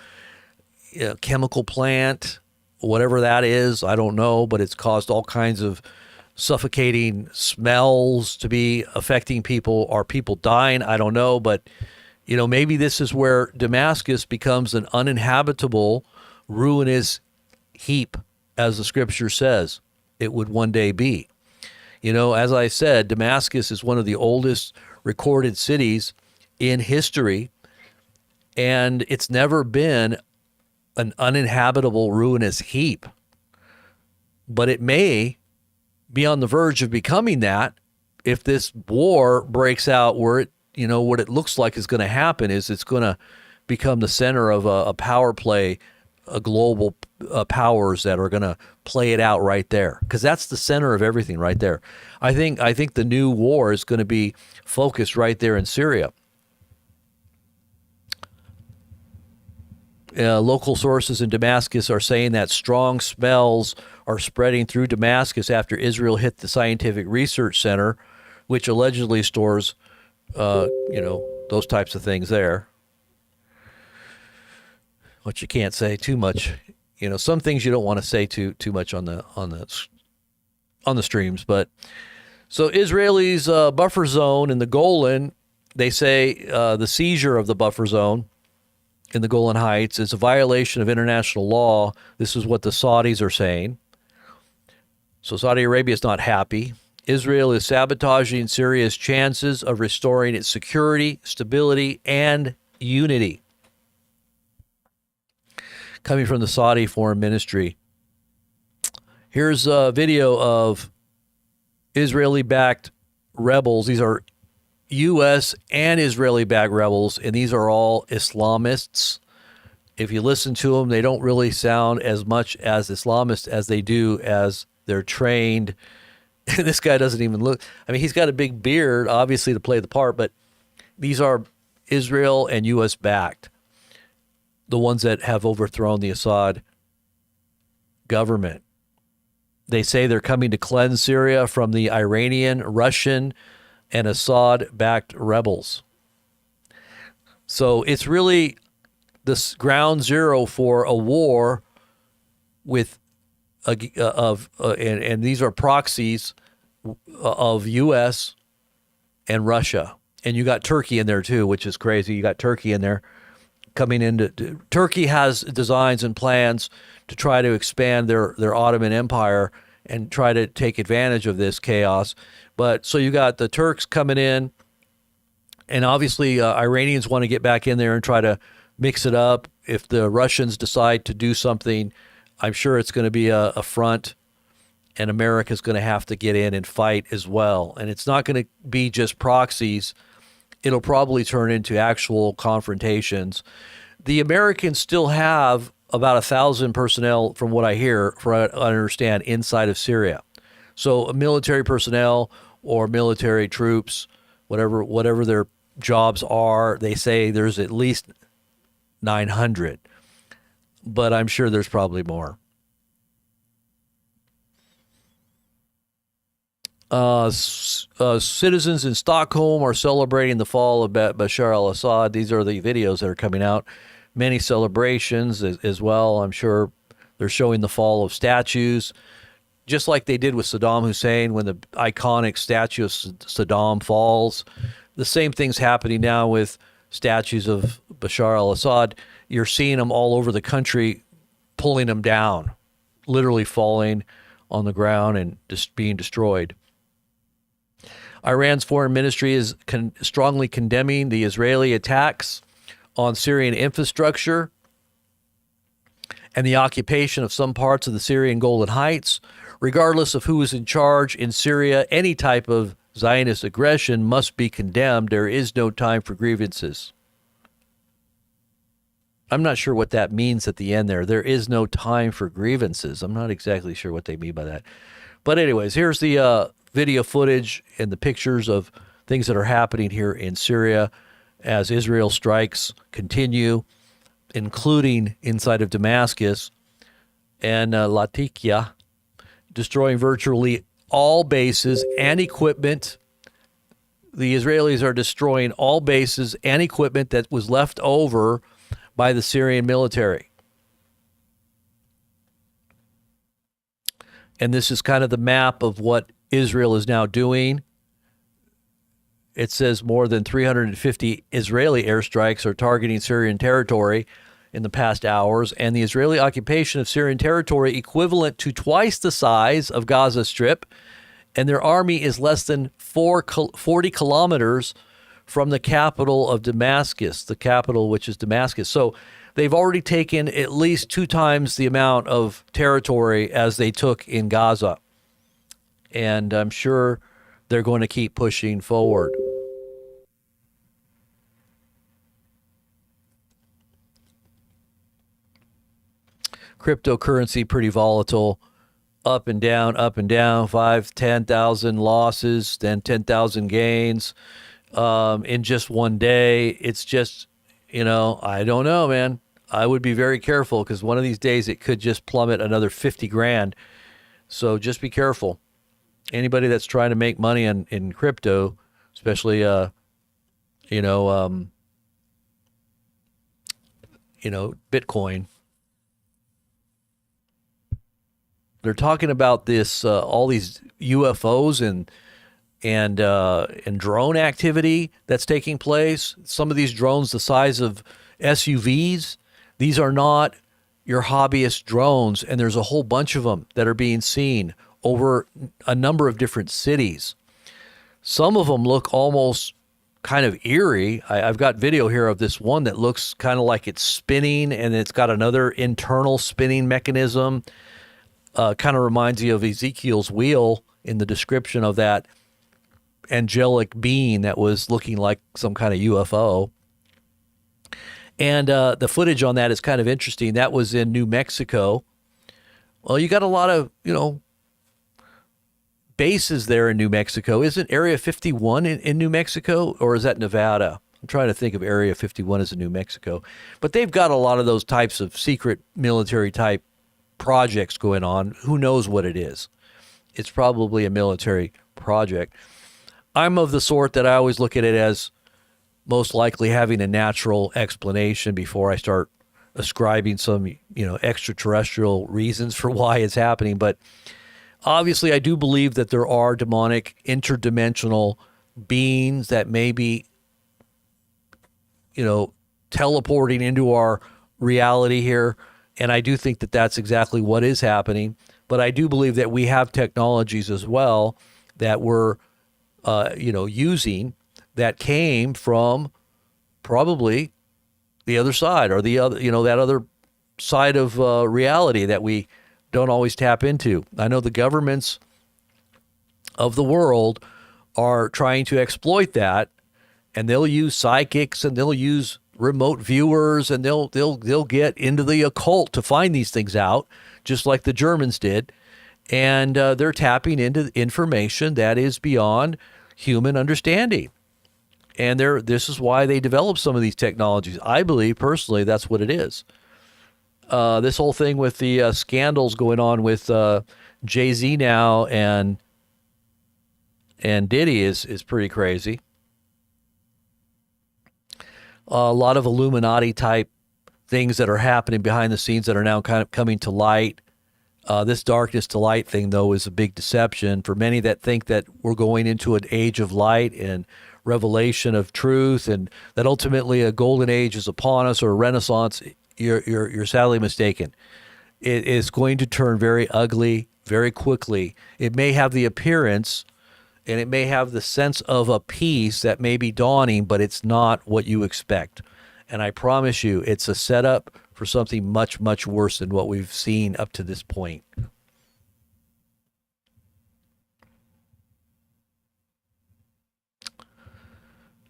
chemical plant, whatever that is. I don't know, but it's caused all kinds of suffocating smells to be affecting people. Are people dying? I don't know, but maybe this is where Damascus becomes an uninhabitable, ruinous heap, as the scripture says it would one day be. As I said, Damascus is one of the oldest recorded cities in history, and it's never been an uninhabitable, ruinous heap. But it may be on the verge of becoming that if this war breaks out, where it, what it looks like is going to happen is it's going to become the center of a power play, a global powers that are going to play it out right there, because that's the center of everything right there. I think the new war is going to be focused right there in Syria. local sources in Damascus are saying that strong smells are spreading through Damascus after Israel hit the Scientific Research Center, which allegedly stores, those types of things there. Which you can't say too much. Some things you don't want to say too much on the streams. But so Israelis' buffer zone in the Golan, they say the seizure of the buffer zone in the Golan Heights is a violation of international law. This is what the Saudis are saying. So Saudi Arabia is not happy. Israel is sabotaging Syria's chances of restoring its security, stability, and unity. Coming from the Saudi Foreign Ministry. Here's a video of Israeli-backed rebels. These are U.S. and Israeli-backed rebels, and these are all Islamists. If you listen to them, they don't really sound as much as Islamists as they do as they're trained. This guy doesn't even look. I mean, he's got a big beard, obviously, to play the part, but these are Israel and U.S.-backed, the ones that have overthrown the Assad government. They say they're coming to cleanse Syria from the Iranian, Russian, and Assad-backed rebels. So it's really this ground zero for a war with and these are proxies of U.S. and Russia, and you got Turkey in there too, which is crazy. You got Turkey in there coming into. Turkey has designs and plans to try to expand their Ottoman Empire and try to take advantage of this chaos. But so you got the Turks coming in, and obviously Iranians want to get back in there and try to mix it up. If the Russians decide to do something, I'm sure it's going to be a front, and America's going to have to get in and fight as well. And it's not going to be just proxies. It'll probably turn into actual confrontations. The Americans still have about 1,000 personnel, from what I hear, from what I understand, inside of Syria. So military personnel or military troops, whatever their jobs are, they say there's at least 900. But I'm sure there's probably more. Citizens in Stockholm are celebrating the fall of Bashar al-Assad. These are the videos that are coming out. Many celebrations as well. I'm sure they're showing the fall of statues, just like they did with Saddam Hussein when the iconic statue of Saddam falls. The same thing's happening now with statues of Bashar al-Assad. You're seeing them all over the country, pulling them down, literally falling on the ground and just being destroyed. Iran's foreign ministry is strongly condemning the Israeli attacks on Syrian infrastructure and the occupation of some parts of the Syrian Golan Heights. Regardless of who is in charge in Syria, any type of Zionist aggression must be condemned. There is no time for grievances. I'm not sure what that means at the end there. There is no time for grievances. I'm not exactly sure what they mean by that. But anyways, here's the video footage and the pictures of things that are happening here in Syria as Israel strikes continue, including inside of Damascus and Latakia, destroying virtually all bases and equipment. The Israelis are destroying all bases and equipment that was left over by the Syrian military. And this is kind of the map of what Israel is now doing. It says more than 350 Israeli airstrikes are targeting Syrian territory in the past hours, and the Israeli occupation of Syrian territory equivalent to twice the size of Gaza Strip, and their army is less than 40 kilometers from the capital of Damascus, the capital which is Damascus. So they've already taken at least 2 times the amount of territory as they took in Gaza. And I'm sure they're going to keep pushing forward. Cryptocurrency pretty volatile, up and down, 5, 10,000 losses, then 10,000 gains in just one day. It's just, I don't know, man. I would be very careful because one of these days it could just plummet another 50 grand. So just be careful. Anybody that's trying to make money in crypto, especially, you know, Bitcoin, they're talking about this, all these UFOs and drone activity that's taking place. Some of these drones the size of SUVs. These are not your hobbyist drones, and there's a whole bunch of them that are being seen over a number of different cities. Some of them look almost kind of eerie. I've got video here of this one that looks kind of like it's spinning, and it's got another internal spinning mechanism. Kind of reminds you of Ezekiel's wheel in the description of that angelic being that was looking like some kind of UFO. And the footage on that is kind of interesting. That was in New Mexico. Well, you got a lot of, bases there in New Mexico. Isn't Area 51 in New Mexico, or is that Nevada? I'm trying to think of Area 51 as in New Mexico. But they've got a lot of those types of secret military type projects going on. Who knows what it is? It's probably a military project. I'm of the sort that I always look at it as most likely having a natural explanation before I start ascribing some, extraterrestrial reasons for why it's happening. But obviously, I do believe that there are demonic interdimensional beings that may be, teleporting into our reality here. And I do think that that's exactly what is happening. But I do believe that we have technologies as well that we're, using that came from probably the other side, or the other, that other side of reality that we don't always tap into. I know the governments of the world are trying to exploit that, and they'll use psychics and they'll use remote viewers, and they'll get into the occult to find these things out, just like the Germans did. And they're tapping into information that is beyond human understanding. And this is why they developed some of these technologies. I believe personally that's what it is. This whole thing with the scandals going on with Jay-Z now and Diddy is pretty crazy. A lot of Illuminati type things that are happening behind the scenes that are now kind of coming to light. This darkness to light thing, though, is a big deception for many that think that we're going into an age of light and revelation of truth, and that ultimately a golden age is upon us, or a renaissance. You're sadly mistaken. It is going to turn very ugly very quickly. It may have the appearance and it may have the sense of a peace that may be dawning, but it's not what you expect. And I promise you, it's a setup for something much, much worse than what we've seen up to this point.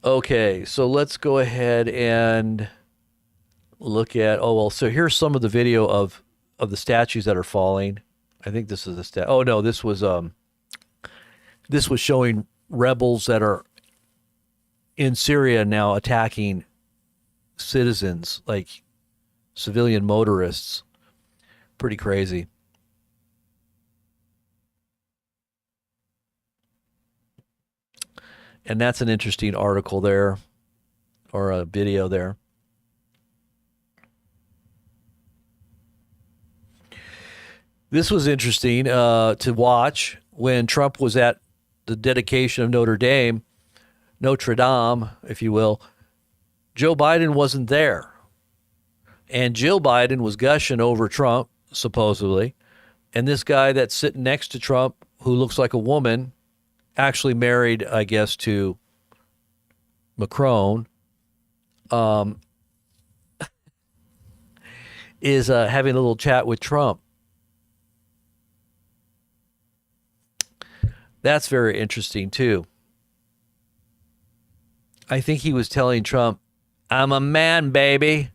Okay, so let's go ahead and look at, so here's some of the video of the statues that are falling. I think this is a oh no, this was showing rebels that are in Syria now attacking citizens, like civilian motorists. Pretty crazy. And that's an interesting article there, or a video there. This was interesting to watch when Trump was at the dedication of Notre Dame, if you will. Joe Biden wasn't there. And Jill Biden was gushing over Trump, supposedly. And this guy that's sitting next to Trump, who looks like a woman, actually married, I guess, to Macron, is having a little chat with Trump. That's very interesting, too. I think he was telling Trump, I'm a man, baby.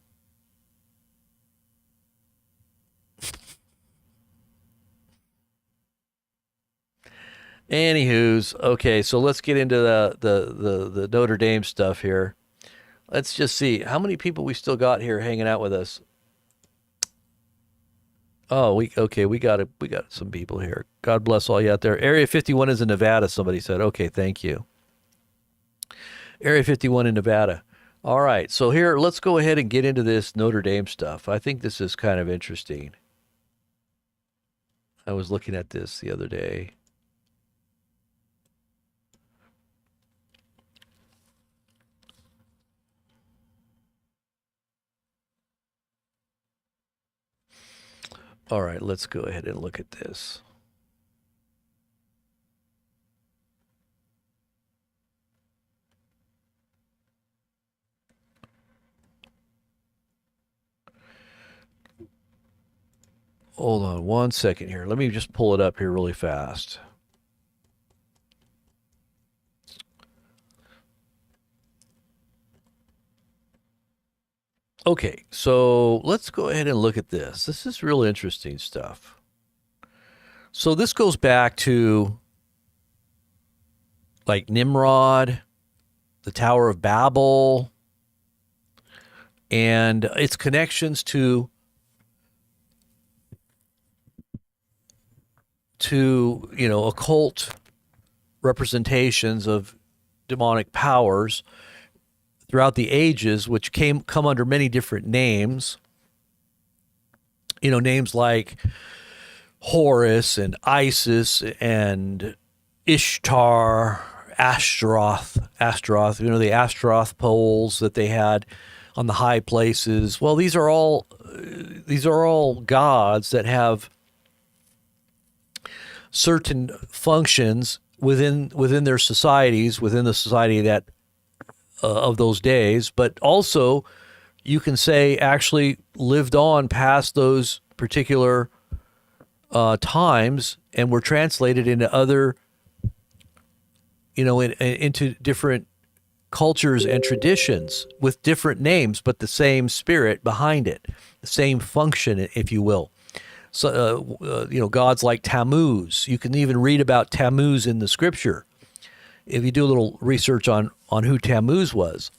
Anywho's, okay, so let's get into the Notre Dame stuff here. Let's just see how many people we still got here hanging out with us. Oh, we got it. We got some people here. God bless all you out there. Area 51 is in Nevada, somebody said. Okay, thank you. Area 51 in Nevada. All right, so here, let's go ahead and get into this Notre Dame stuff. I think this is kind of interesting. I was looking at this the other day. All right, let's go ahead and look at this. Hold on one second here. Let me just pull it up here really fast. Okay, so let's go ahead and look at this. This is really interesting stuff. So this goes back to like Nimrod, the Tower of Babel, and its connections to occult representations of demonic powers throughout the ages, which come under many different names. Names like Horus and Isis and Ishtar, Ashtaroth. The Ashtaroth poles that they had on the high places. Well, these are all gods that have certain functions within their societies, within the society that of those days, but also you can say actually lived on past those particular times and were translated into other, into different cultures and traditions with different names, but the same spirit behind it, the same function, if you will. So, gods like Tammuz. You can even read about Tammuz in the scripture if you do a little research on who Tammuz was.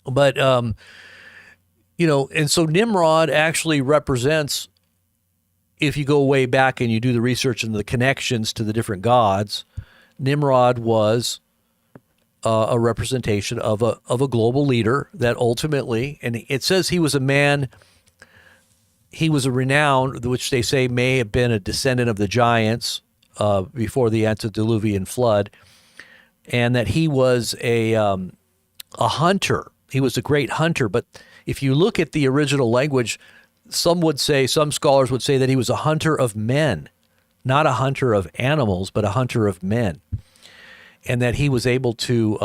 But, and so Nimrod actually represents, if you go way back and you do the research into the connections to the different gods, Nimrod was a representation of a global leader that ultimately, and it says he was a man. He was a renowned, which they say may have been a descendant of the giants before the antediluvian flood, and that he was a hunter. He was a great hunter. But if you look at the original language, some scholars would say that he was a hunter of men, not a hunter of animals, but a hunter of men, and that he was able to,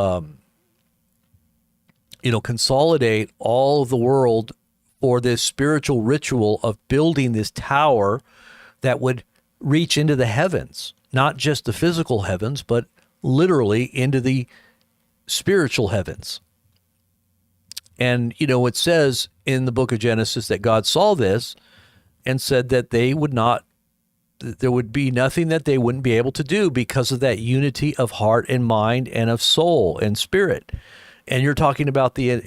consolidate all of the world for this spiritual ritual of building this tower that would reach into the heavens, not just the physical heavens, but literally into the spiritual heavens. And, it says in the book of Genesis that God saw this and said that there would be nothing that they wouldn't be able to do because of that unity of heart and mind and of soul and spirit. And you're talking about the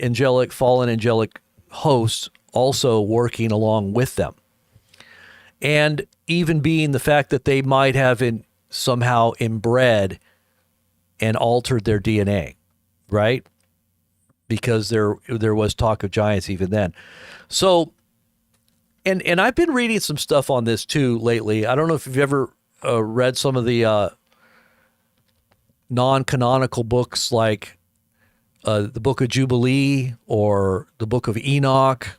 fallen angelic hosts also working along with them. And even being the fact that they might have somehow inbred and altered their DNA, right? Because there was talk of giants even then. So, and I've been reading some stuff on this too lately. I don't know if you've ever read some of the non-canonical books like the Book of Jubilee or the Book of Enoch.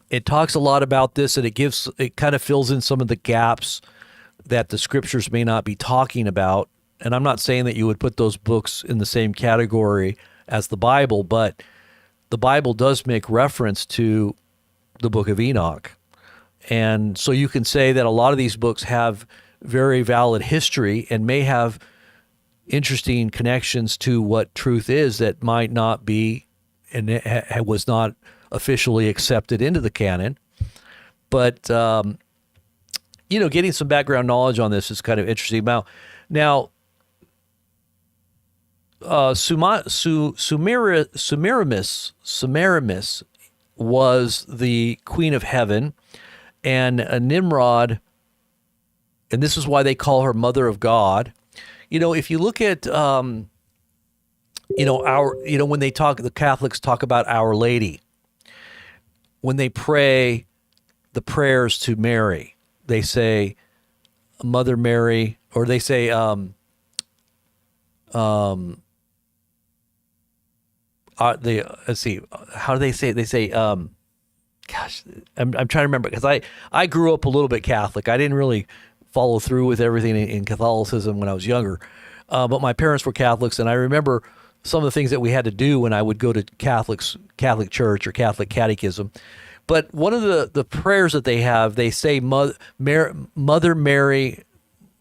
It talks a lot about this, and it kind of fills in some of the gaps that the scriptures may not be talking about. And I'm not saying that you would put those books in the same category as the Bible, but the Bible does make reference to the Book of Enoch. And so you can say that a lot of these books have very valid history and may have interesting connections to what truth is that might not be, and it was not officially accepted into the canon. But, getting some background knowledge on this is kind of interesting. Now, Semiramis was the queen of heaven, And Nimrod, and this is why they call her Mother of God. If you look at, when they talk, the Catholics talk about Our Lady, when they pray the prayers to Mary, they say, Mother Mary, or they say, let's see, how do they say it? They say, gosh, I'm trying to remember, because I grew up a little bit Catholic. I didn't really follow through with everything in Catholicism when I was younger, but my parents were Catholics, and I remember some of the things that we had to do when I would go to Catholic church or Catholic catechism. But one of the prayers that they have, they say, Mother Mary,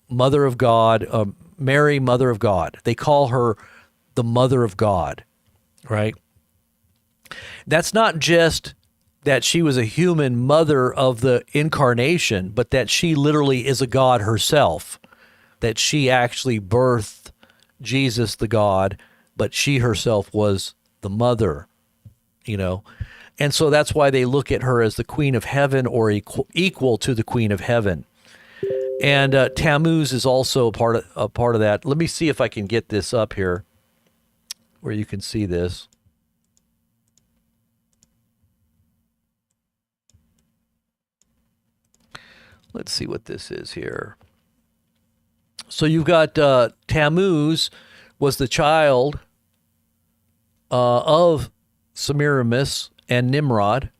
Mother of God, Mary, Mother of God. They call her the Mother of God, right? That's not just that she was a human mother of the incarnation, but that she literally is a God herself, that she actually birthed Jesus the God, but she herself was the mother, And so that's why they look at her as the Queen of Heaven, or equal to the Queen of Heaven. And Tammuz is also a part of that. Let me see if I can get this up here where you can see this. Let's see what this is here. So you've got Tammuz was the child of Semiramis and Nimrod.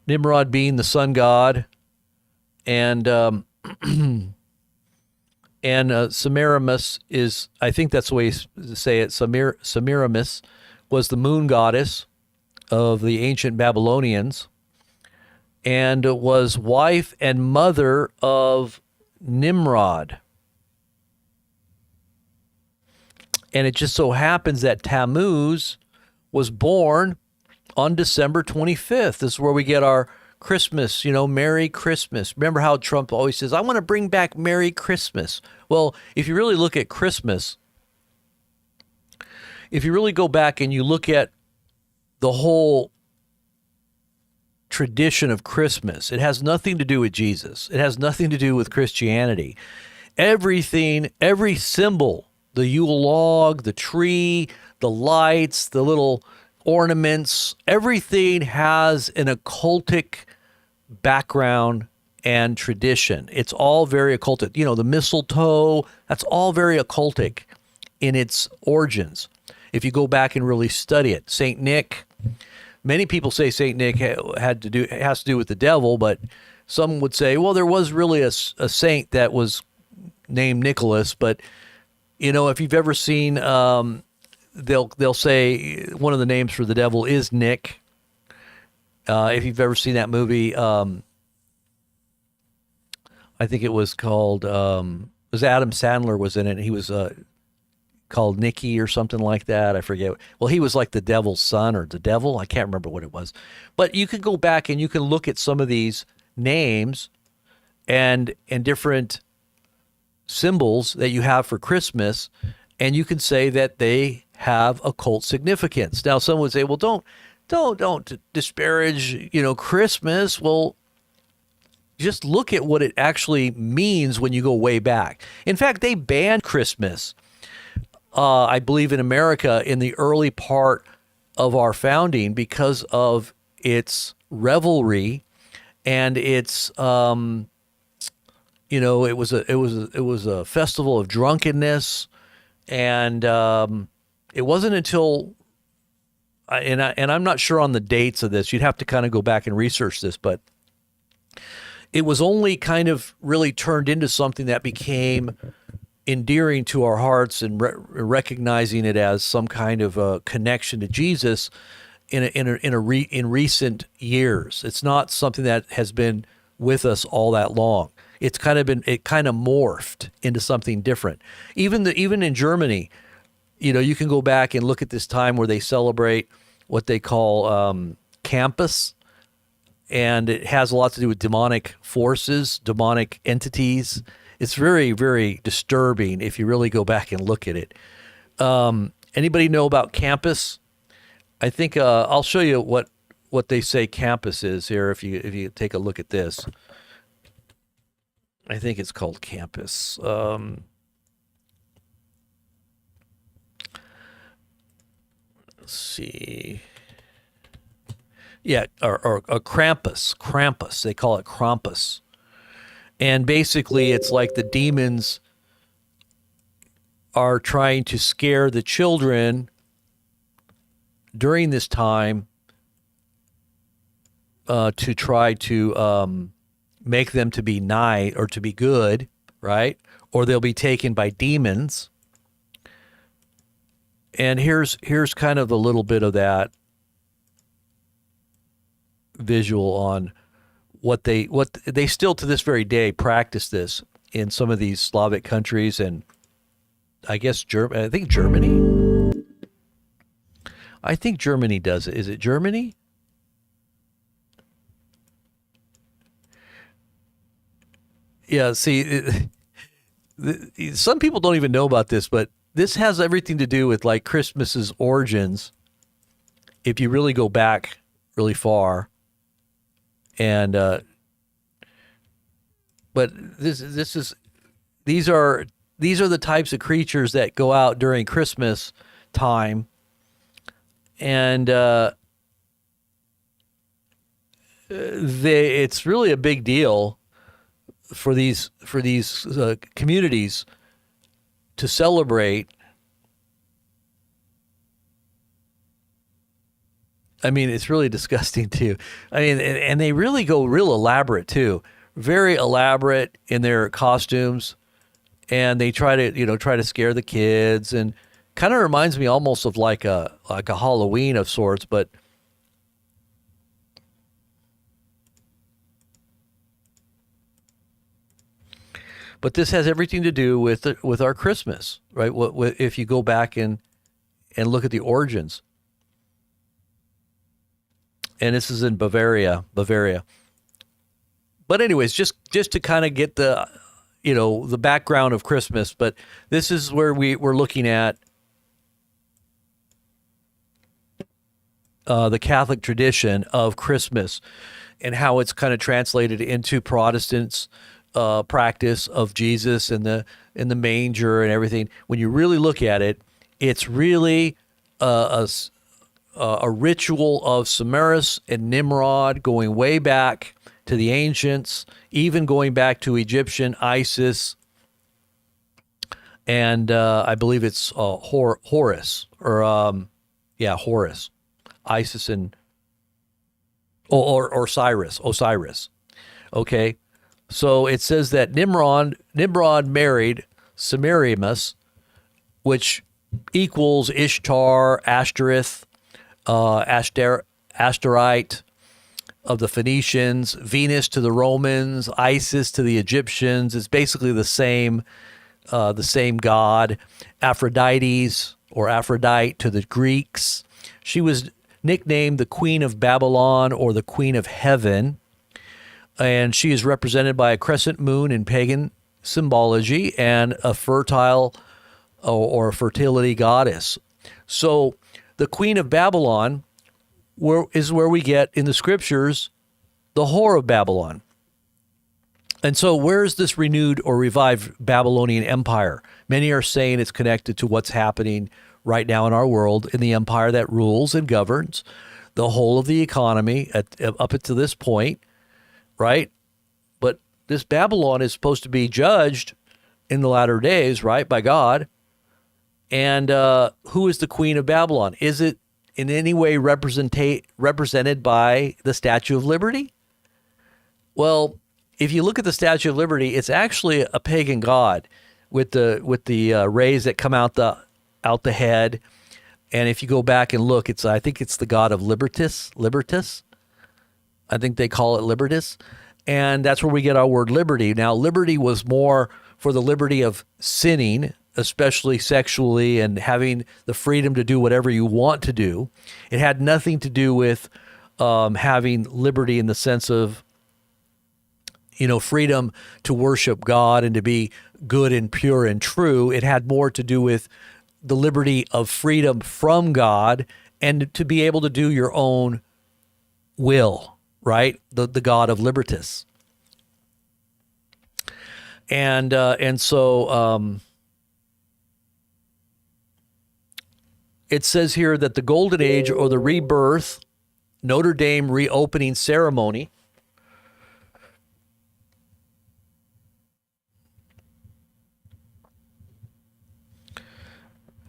Nimrod being the sun god, and Semiramis is, I think that's the way you say it, Semiramis was the moon goddess of the ancient Babylonians, and was wife and mother of Nimrod. And it just so happens that Tammuz was born on December 25th. This is where we get our Christmas, Merry Christmas. Remember how Trump always says, I want to bring back Merry Christmas. Well, if you really look at Christmas, if you really go back and you look at the whole tradition of Christmas, it has nothing to do with Jesus. It has nothing to do with Christianity. Everything, every symbol, the Yule log, the tree, the lights, the little ornaments, everything has an occultic background and tradition. It's all very occultic. The mistletoe, that's all very occultic in its origins. If you go back and really study it, Saint Nick, many people say Saint Nick has to do with the devil, but some would say, well, there was really a saint that was named Nicholas. But if you've ever seen, they'll say one of the names for the devil is Nick. If you've ever seen that movie, I think it was called, it was Adam Sandler was in it. He was called Nicky or something like that. I forget. Well, he was like the devil's son or the devil. I can't remember what it was. But you can go back and you can look at some of these names and different symbols that you have for Christmas, and you can say that they have occult significance. Now, some would say, well, don't disparage, Christmas. Well, just look at what it actually means when you go way back. In fact, they banned Christmas, I believe, in America in the early part of our founding because of its revelry and its, it was a festival of drunkenness, and it wasn't until, and I'm not sure on the dates of this. You'd have to kind of go back and research this, but it was only kind of really turned into something that became endearing to our hearts and recognizing it as some kind of a connection to Jesus in recent years. It's not something that has been with us all that long. It kind of morphed into something different. Even in Germany, you can go back and look at this time where they celebrate what they call Krampus, and it has a lot to do with demonic forces, demonic entities. It's very, very disturbing if you really go back and look at it. Anybody know about Krampus? I think I'll show you what what they say campus is here. If you take a look at this, I think it's called campus. Let's see. Yeah, or Krampus. They call it Krampus. And basically, it's like the demons are trying to scare the children during this time to try to make them to be nice or to be good, right? Or they'll be taken by demons. And here's kind of a little bit of that visual on what they still to this very day practice this in some of these Slavic countries, and I guess I think Germany. I think Germany does it. Is it Germany? Yeah, see, some people don't even know about this, but this has everything to do with like Christmas's origins. If you really go back really far, and but these are the types of creatures that go out during Christmas time, and it's really a big deal for these communities to celebrate. I mean, it's really disgusting too. I mean, and they really go real elaborate too, very elaborate in their costumes, and they try to scare the kids, and kind of reminds me almost of like a Halloween of sorts, but this has everything to do with our Christmas, right? If you go back and look at the origins. And this is in Bavaria. But anyways, just to kind of get the background of Christmas, but this is where we're looking at the Catholic tradition of Christmas and how it's kind of translated into Protestants' practice of Jesus and the manger and everything. When you really look at it, it's really a ritual of Semiramis and Nimrod, going way back to the ancients, even going back to Egyptian Isis, and I believe it's Horus, or Horus, Isis, and or Osiris. Okay, so it says that Nimrod married Semiramis, which equals Ishtar, Ashtoreth, Ashtorite of the Phoenicians, Venus to the Romans, Isis to the Egyptians. It's basically the same god. Aphrodite to the Greeks. She was nicknamed the Queen of Babylon or the Queen of Heaven, and she is represented by a crescent moon in pagan symbology and a fertile or fertility goddess. So the Queen of Babylon is where we get in the scriptures the whore of Babylon. And so where's this renewed or revived Babylonian Empire? Many are saying it's connected to what's happening right now in our world, in the empire that rules and governs the whole of the economy up until this point, right? But this Babylon is supposed to be judged in the latter days, right, by God. And who is the Queen of Babylon? Is it in any way represented by the Statue of Liberty? Well, if you look at the Statue of Liberty, it's actually a pagan god with the rays that come out the head. And if you go back and look, I think it's the god of Libertas. I think they call it Libertas. And that's where we get our word liberty. Now, liberty was more for the liberty of sinning, especially sexually, and having the freedom to do whatever you want to do. It had nothing to do with having liberty in the sense of, freedom to worship God and to be good and pure and true. It had more to do with the liberty of freedom from God and to be able to do your own will, right? The God of Libertas. And so it says here that the Golden Age, or the rebirth, Notre Dame reopening ceremony,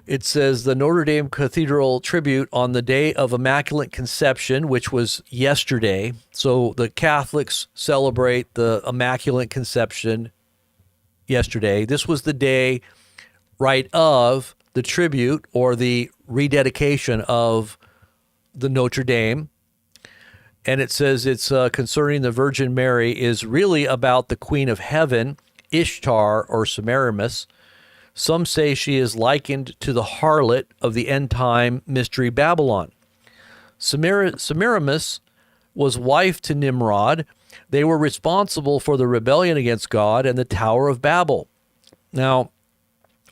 it says the Notre Dame Cathedral tribute on the day of Immaculate Conception, which was yesterday. So the Catholics celebrate the Immaculate Conception yesterday. This was the day right of the tribute, or the rededication of the Notre Dame. And it says it's concerning the Virgin Mary, is really about the Queen of Heaven, Ishtar or Semiramis. Some say she is likened to the harlot of the end-time mystery Babylon. Semiramis was wife to Nimrod. They were responsible for the rebellion against God and the Tower of Babel. Now,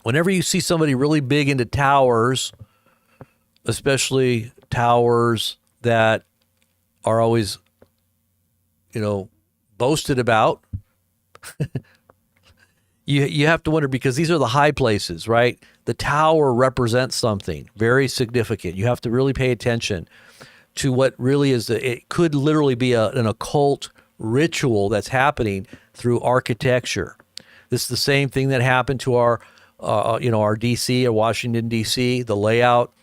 whenever you see somebody really big into towers, especially towers that are always, boasted about, you have to wonder, because these are the high places, right? The tower represents something very significant. You have to really pay attention to what really is it could literally be an occult ritual that's happening through architecture. This is the same thing that happened to our DC, or Washington, D.C., the layout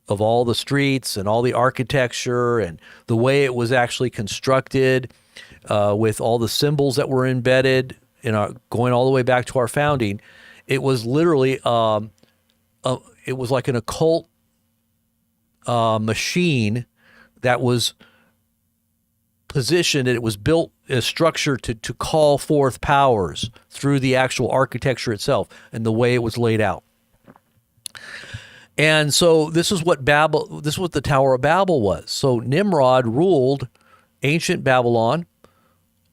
of all the streets and all the architecture and the way it was actually constructed, with all the symbols that were embedded going all the way back to our founding. It was literally, it was like an occult machine that was positioned, and it was built as structure to call forth powers through the actual architecture itself and the way it was laid out. And so this is what the Tower of Babel was. So Nimrod ruled ancient Babylon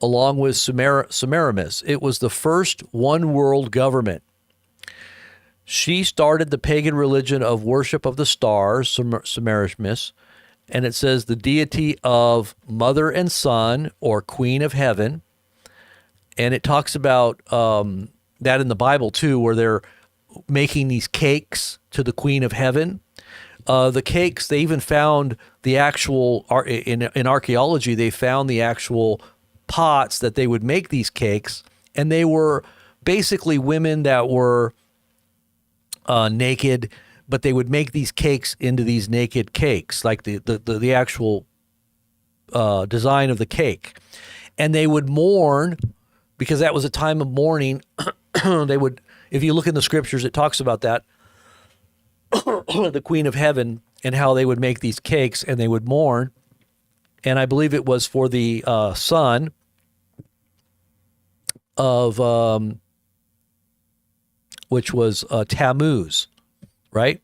along with Semiramis. It was the first one world government. She started the pagan religion of worship of the stars, Semiramis, and it says the deity of mother and son, or queen of heaven. And it talks about that in the Bible too, where they're making these cakes to the queen of heaven. The cakes, they even found the actual, in archaeology, they found the actual pots that they would make these cakes, and they were basically women that were naked, but they would make these cakes into these naked cakes, like the actual design of the cake. And they would mourn, because that was a time of mourning. They would, if you look in the scriptures, it talks about that, the Queen of Heaven, and how they would make these cakes and they would mourn. And I believe it was for the son of, which was Tammuz, right?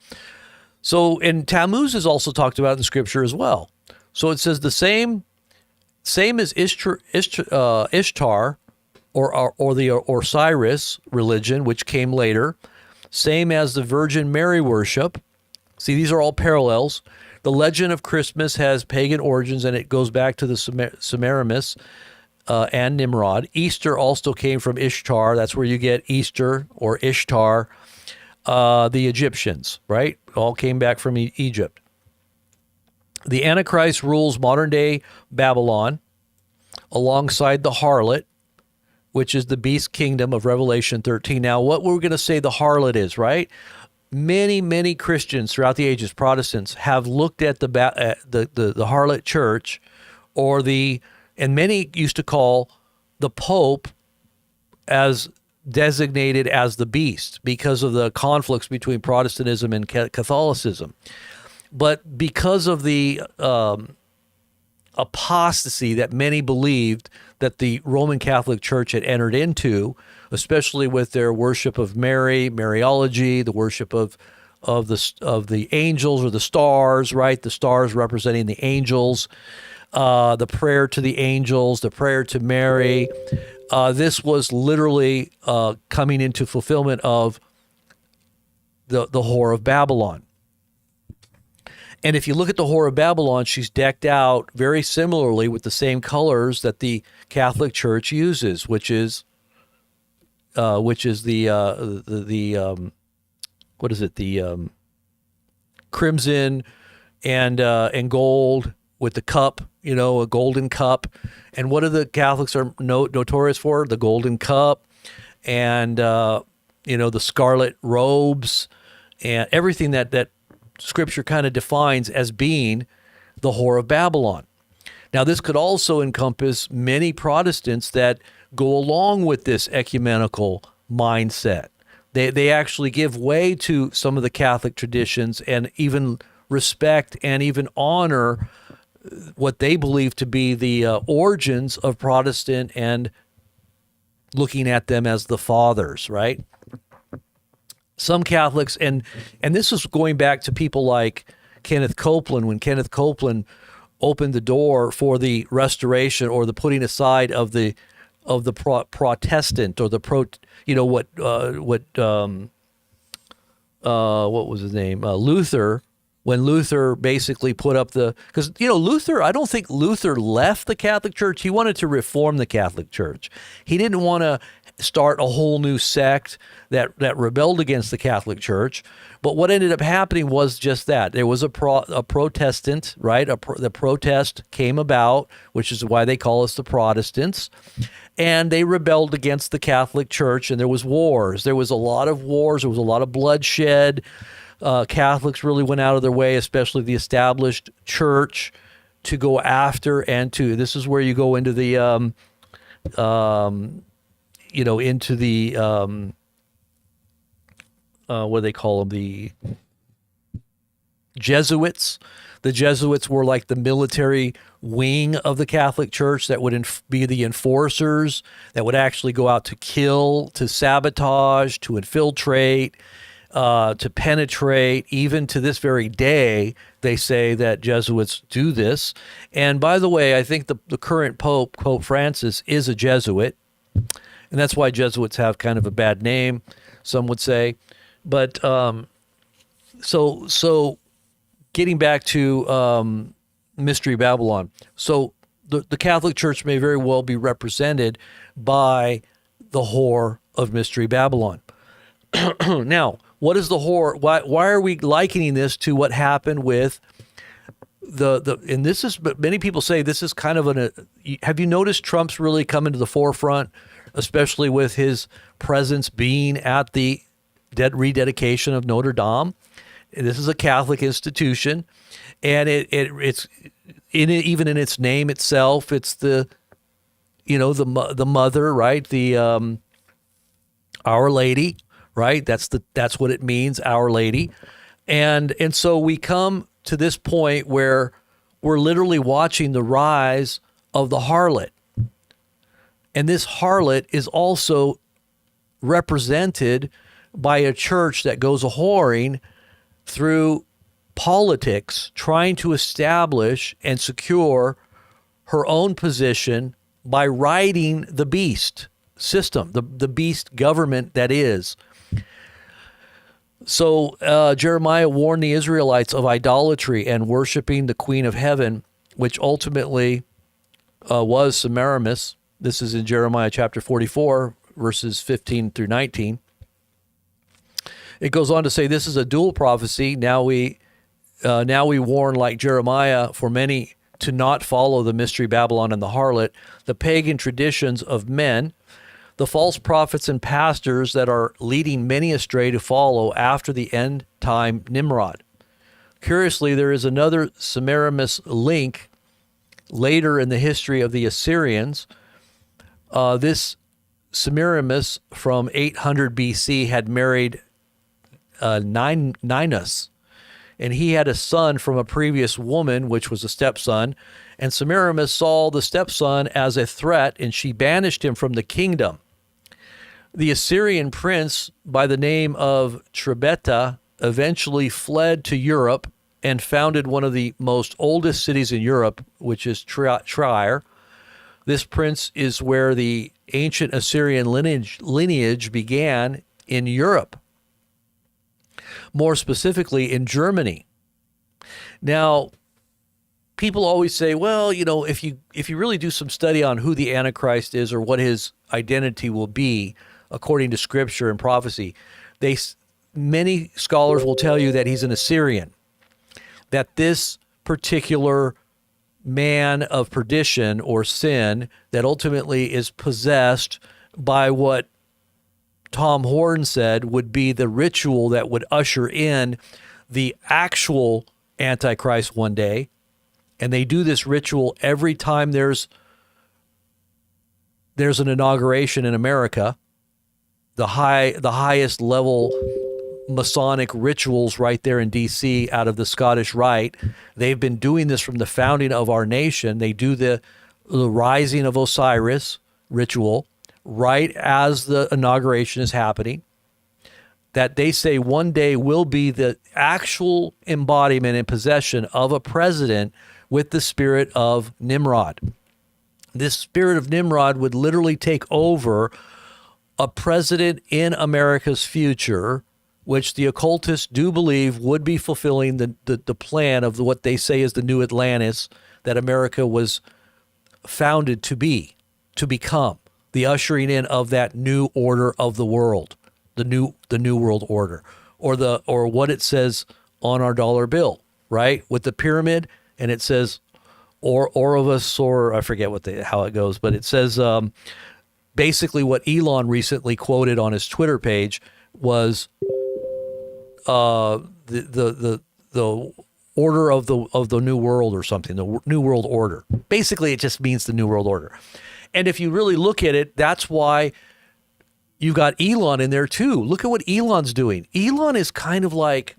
So, and Tammuz is also talked about in Scripture as well. So it says the same as Ishtar or the Osiris religion, which came later. Same as the Virgin Mary worship. See, these are all parallels. The legend of Christmas has pagan origins, and it goes back to the Semiramis and Nimrod. Easter also came from Ishtar. That's where you get Easter or Ishtar. The Egyptians, right? All came back from Egypt. The Antichrist rules modern-day Babylon alongside the harlot, which is the beast kingdom of Revelation 13. Now, what we're going to say the harlot is, right? Many, many Christians throughout the ages, Protestants, have looked at the harlot church, and many used to call the Pope as designated as the beast because of the conflicts between Protestantism and Catholicism. But because of the apostasy that many believed that the Roman Catholic Church had entered into, especially with their worship of Mary, Mariology, the worship of the angels or the stars, right? The stars representing the angels, the prayer to the angels, the prayer to Mary. This was literally coming into fulfillment of the whore of Babylon. And if you look at the Whore of Babylon, she's decked out very similarly with the same colors that the Catholic Church uses, which is the what is it, the crimson and gold with the cup, a golden cup. And what are the Catholics are notorious for? The golden cup and the scarlet robes and everything that Scripture kind of defines as being the Whore of Babylon. Now, this could also encompass many Protestants that go along with this ecumenical mindset. They actually give way to some of the Catholic traditions and even respect and even honor what they believe to be the origins of Protestant and looking at them as the fathers, right? Some Catholics, and this is going back to people like Kenneth Copeland, when Kenneth Copeland opened the door for the restoration or the putting aside of the Protestant or the what was his name? Luther. When Luther basically put up because Luther, I don't think Luther left the Catholic Church. He wanted to reform the Catholic Church. He didn't want to start a whole new sect that rebelled against the Catholic Church. But what ended up happening was just that. There was a Protestant, right? The protest came about, which is why they call us the Protestants. And they rebelled against the Catholic Church, and there was wars. There was a lot of wars. There was a lot of bloodshed. Catholics really went out of their way, especially the established church, to go after and to. This is where you go into the, what do they call them? The Jesuits. The Jesuits were like the military wing of the Catholic Church that would be the enforcers, that would actually go out to kill, to sabotage, to infiltrate, to penetrate. Even to this very day, they say that Jesuits do this. And by the way, I think the current Pope, Pope Francis, is a Jesuit. And that's why Jesuits have kind of a bad name, some would say. But so getting back to Mystery Babylon. So the Catholic Church may very well be represented by the Whore of Mystery Babylon. Now, what is the whore? Why are we likening this to what happened with and this is, but many people say this is kind of have you noticed Trump's really come into the forefront, especially with his presence being at the rededication of Notre Dame? This is a Catholic institution, and it's even in its name itself, it's the mother, right? The Our Lady. Right, that's what it means, Our Lady, and so we come to this point where we're literally watching the rise of the harlot, and this harlot is also represented by a church that goes a whoring through politics, trying to establish and secure her own position by riding the beast system, the beast government that is. So Jeremiah warned the Israelites of idolatry and worshiping the Queen of Heaven, which ultimately was Semiramis. This is in Jeremiah chapter 44, verses 15 through 19. It goes on to say this is a dual prophecy. Now we warn, like Jeremiah, for many to not follow the mystery Babylon and the harlot, the pagan traditions of men, the false prophets and pastors that are leading many astray to follow after the end time Nimrod. Curiously, there is another Semiramis link later in the history of the Assyrians. This Semiramis from 800 BC had married Ninus, and he had a son from a previous woman, which was a stepson, and Semiramis saw the stepson as a threat, and she banished him from the kingdom. The Assyrian prince by the name of Trebeta eventually fled to Europe and founded one of the most oldest cities in Europe, which is Tyre. This prince is where the ancient Assyrian lineage began in Europe, more specifically in Germany. Now, people always say, well, if you really do some study on who the Antichrist is or what his identity will be according to Scripture and prophecy, many scholars will tell you that he's an Assyrian, that this particular man of perdition or sin that ultimately is possessed by what Tom Horn said would be the ritual that would usher in the actual Antichrist one day. And they do this ritual every time there's an inauguration in America. The highest level Masonic rituals right there in D.C. out of the Scottish Rite. They've been doing this from the founding of our nation. They do the rising of Osiris ritual right as the inauguration is happening, that they say one day will be the actual embodiment and possession of a president with the spirit of Nimrod. This spirit of Nimrod would literally take over a president in America's future, which the occultists do believe would be fulfilling the plan of what they say is the new Atlantis that America was founded to become, the ushering in of that new order of the world, the new world order, or what it says on our dollar bill, right? With the pyramid, and it says Orovus, or I forget how it goes, but it says basically what Elon recently quoted on his Twitter page was the order of the new world or something, the new world order. Basically, it just means the new world order. And if you really look at it, that's why you've got Elon in there too. Look at what Elon's doing. Elon is kind of like,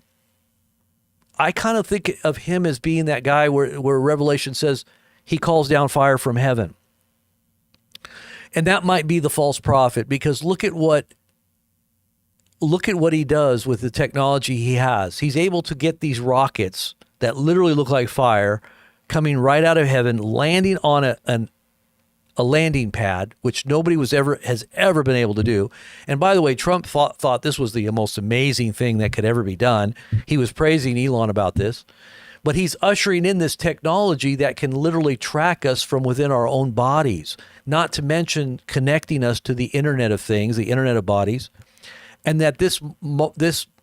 I kind of think of him as being that guy where Revelation says he calls down fire from heaven. And that might be the false prophet, because look at what he does with the technology he has. He's able to get these rockets that literally look like fire coming right out of heaven, landing on a landing pad, which nobody has ever been able to do. And by the way, Trump thought this was the most amazing thing that could ever be done. He was praising Elon about this. But he's ushering in this technology that can literally track us from within our own bodies, not to mention connecting us to the Internet of Things, the Internet of Bodies, and that this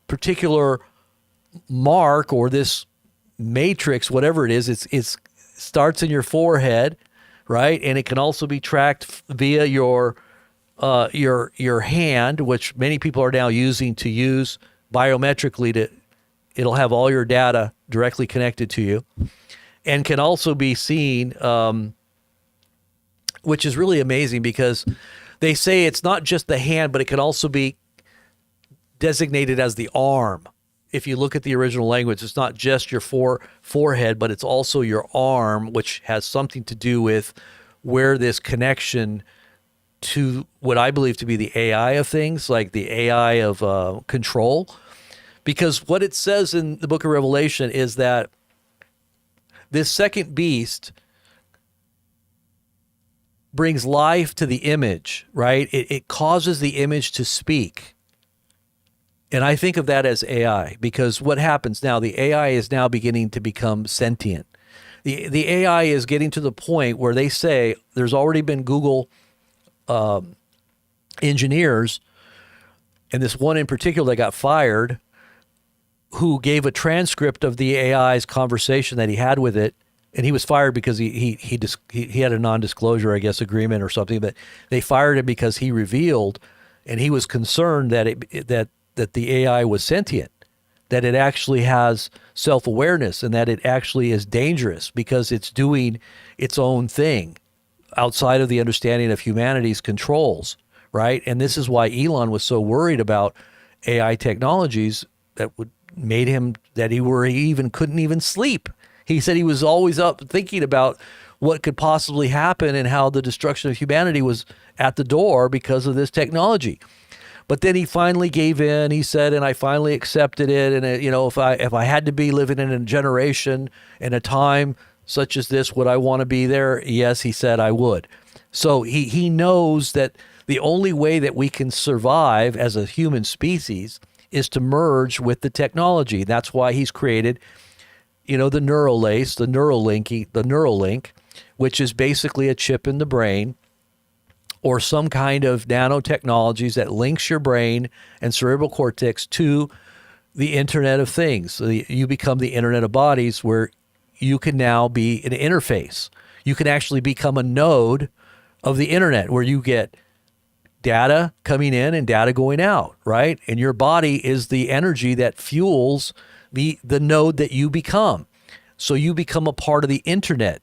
particular mark or this matrix, whatever it is, it starts in your forehead, right? And it can also be tracked via your hand, which many people are now using to use biometrically. It'll have all your data directly connected to you, and can also be seen, which is really amazing, because they say it's not just the hand, but it can also be designated as the arm. If you look at the original language, it's not just your forehead, but it's also your arm, which has something to do with where this connection to what I believe to be the AI of things, like the AI of control. Because what it says in the book of Revelation is that this second beast brings life to the image, right? It causes the image to speak. And I think of that as AI, because what happens now, the AI is now beginning to become sentient. The AI is getting to the point where they say there's already been Google engineers, and this one in particular that got fired, who gave a transcript of the AI's conversation that he had with it, and he was fired because he had a non-disclosure, I guess, agreement or something. But they fired him because he revealed, and he was concerned that the AI was sentient, that it actually has self-awareness, and that it actually is dangerous because it's doing its own thing outside of the understanding of humanity's controls, right? And this is why Elon was so worried about AI technologies that made him that he couldn't even sleep. He said he was always up thinking about what could possibly happen and how the destruction of humanity was at the door because of this technology. But then he finally gave in. He said, and I finally accepted it. And if I had to be living in a generation in a time such as this, would I want to be there? Yes, he said I would. So he knows that the only way that we can survive as a human species is to merge with the technology. That's why he's created the Neuralace, the Neuralink, which is basically a chip in the brain or some kind of nanotechnologies that links your brain and cerebral cortex to the Internet of Things. So you become the Internet of Bodies, where you can now be an interface. You can actually become a node of the Internet, where you get data coming in and data going out, right? And your body is the energy that fuels the node that you become. So you become a part of the Internet.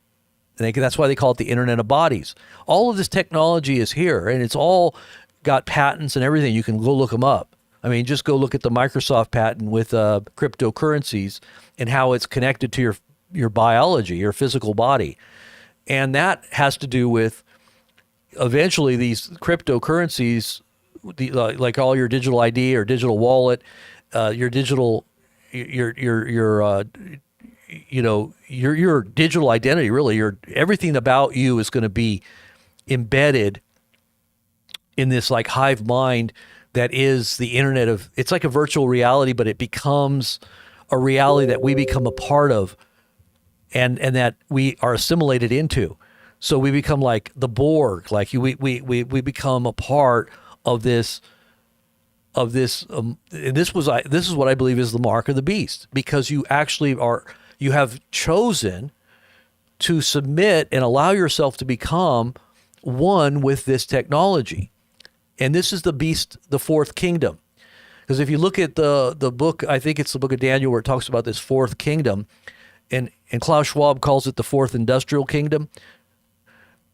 And that's why they call it the Internet of Bodies. All of this technology is here, and it's all got patents and everything. You can go look them up. I mean, just go look at the Microsoft patent with cryptocurrencies and how it's connected to your biology, your physical body. And that has to do with eventually these cryptocurrencies, like all your digital ID or digital wallet, your digital, your digital identity, really, everything about you is going to be embedded in this like hive mind that is the Internet of, it's like a virtual reality, but it becomes a reality that we become a part of and that we are assimilated into. So we become like the Borg, like we become a part of this, and this is what I believe is the mark of the beast, because you actually you have chosen to submit and allow yourself to become one with this technology. And this is the beast, the fourth kingdom. Because if you look at the book, I think it's the book of Daniel, where it talks about this fourth kingdom, and Klaus Schwab calls it the fourth industrial kingdom,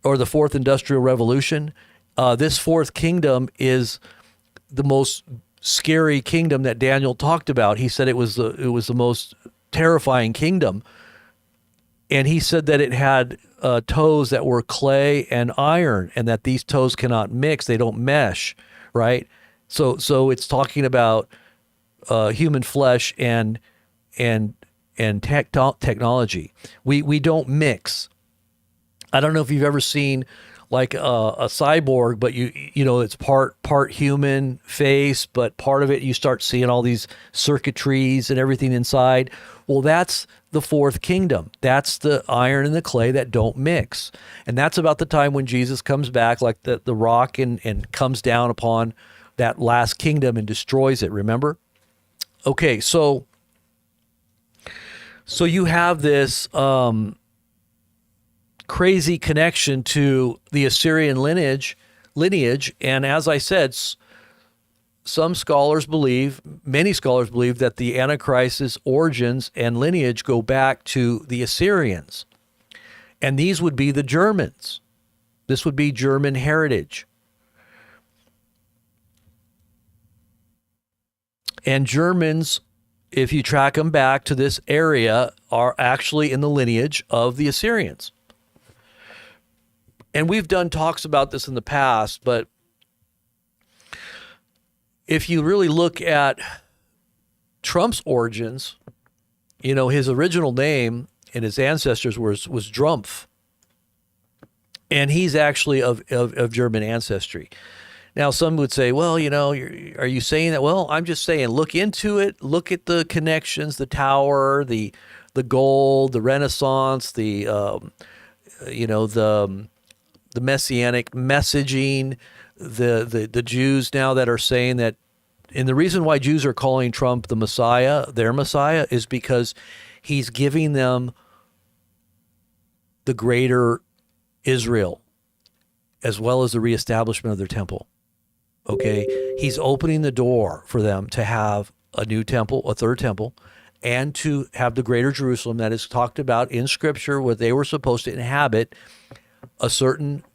or the fourth industrial revolution. This fourth kingdom is the most scary kingdom that Daniel talked about. He said it was the most terrifying kingdom. And he said that it had toes that were clay and iron, and that these toes cannot mix; they don't mesh, right? So it's talking about human flesh and technology. We don't mix. I don't know if you've ever seen like a cyborg, but it's part human face, but part of it you start seeing all these circuitries and everything inside. Well, that's the fourth kingdom. That's the iron and the clay that don't mix. And that's about the time when Jesus comes back, like the rock, and comes down upon that last kingdom and destroys it, remember? Okay, so you have this crazy connection to the Assyrian lineage, and as I said, many scholars believe that the Antichrist's origins and lineage go back to the Assyrians. And these would be the Germans. This would be German heritage. And Germans, if you track them back to this area, are actually in the lineage of the Assyrians. And we've done talks about this in the past, but if you really look at Trump's origins, his original name and his ancestors was Drumpf. And he's actually of German ancestry. Now, some would say, well, are you saying that? Well, I'm just saying, look into it. Look at the connections, the tower, the gold, the Renaissance, the messianic messaging, the Jews now that are saying that, and the reason why Jews are calling Trump the Messiah, their Messiah, is because he's giving them the greater Israel, as well as the reestablishment of their temple. Okay, he's opening the door for them to have a new temple, a third temple, and to have the greater Jerusalem that is talked about in Scripture, where they were supposed to inhabit a certain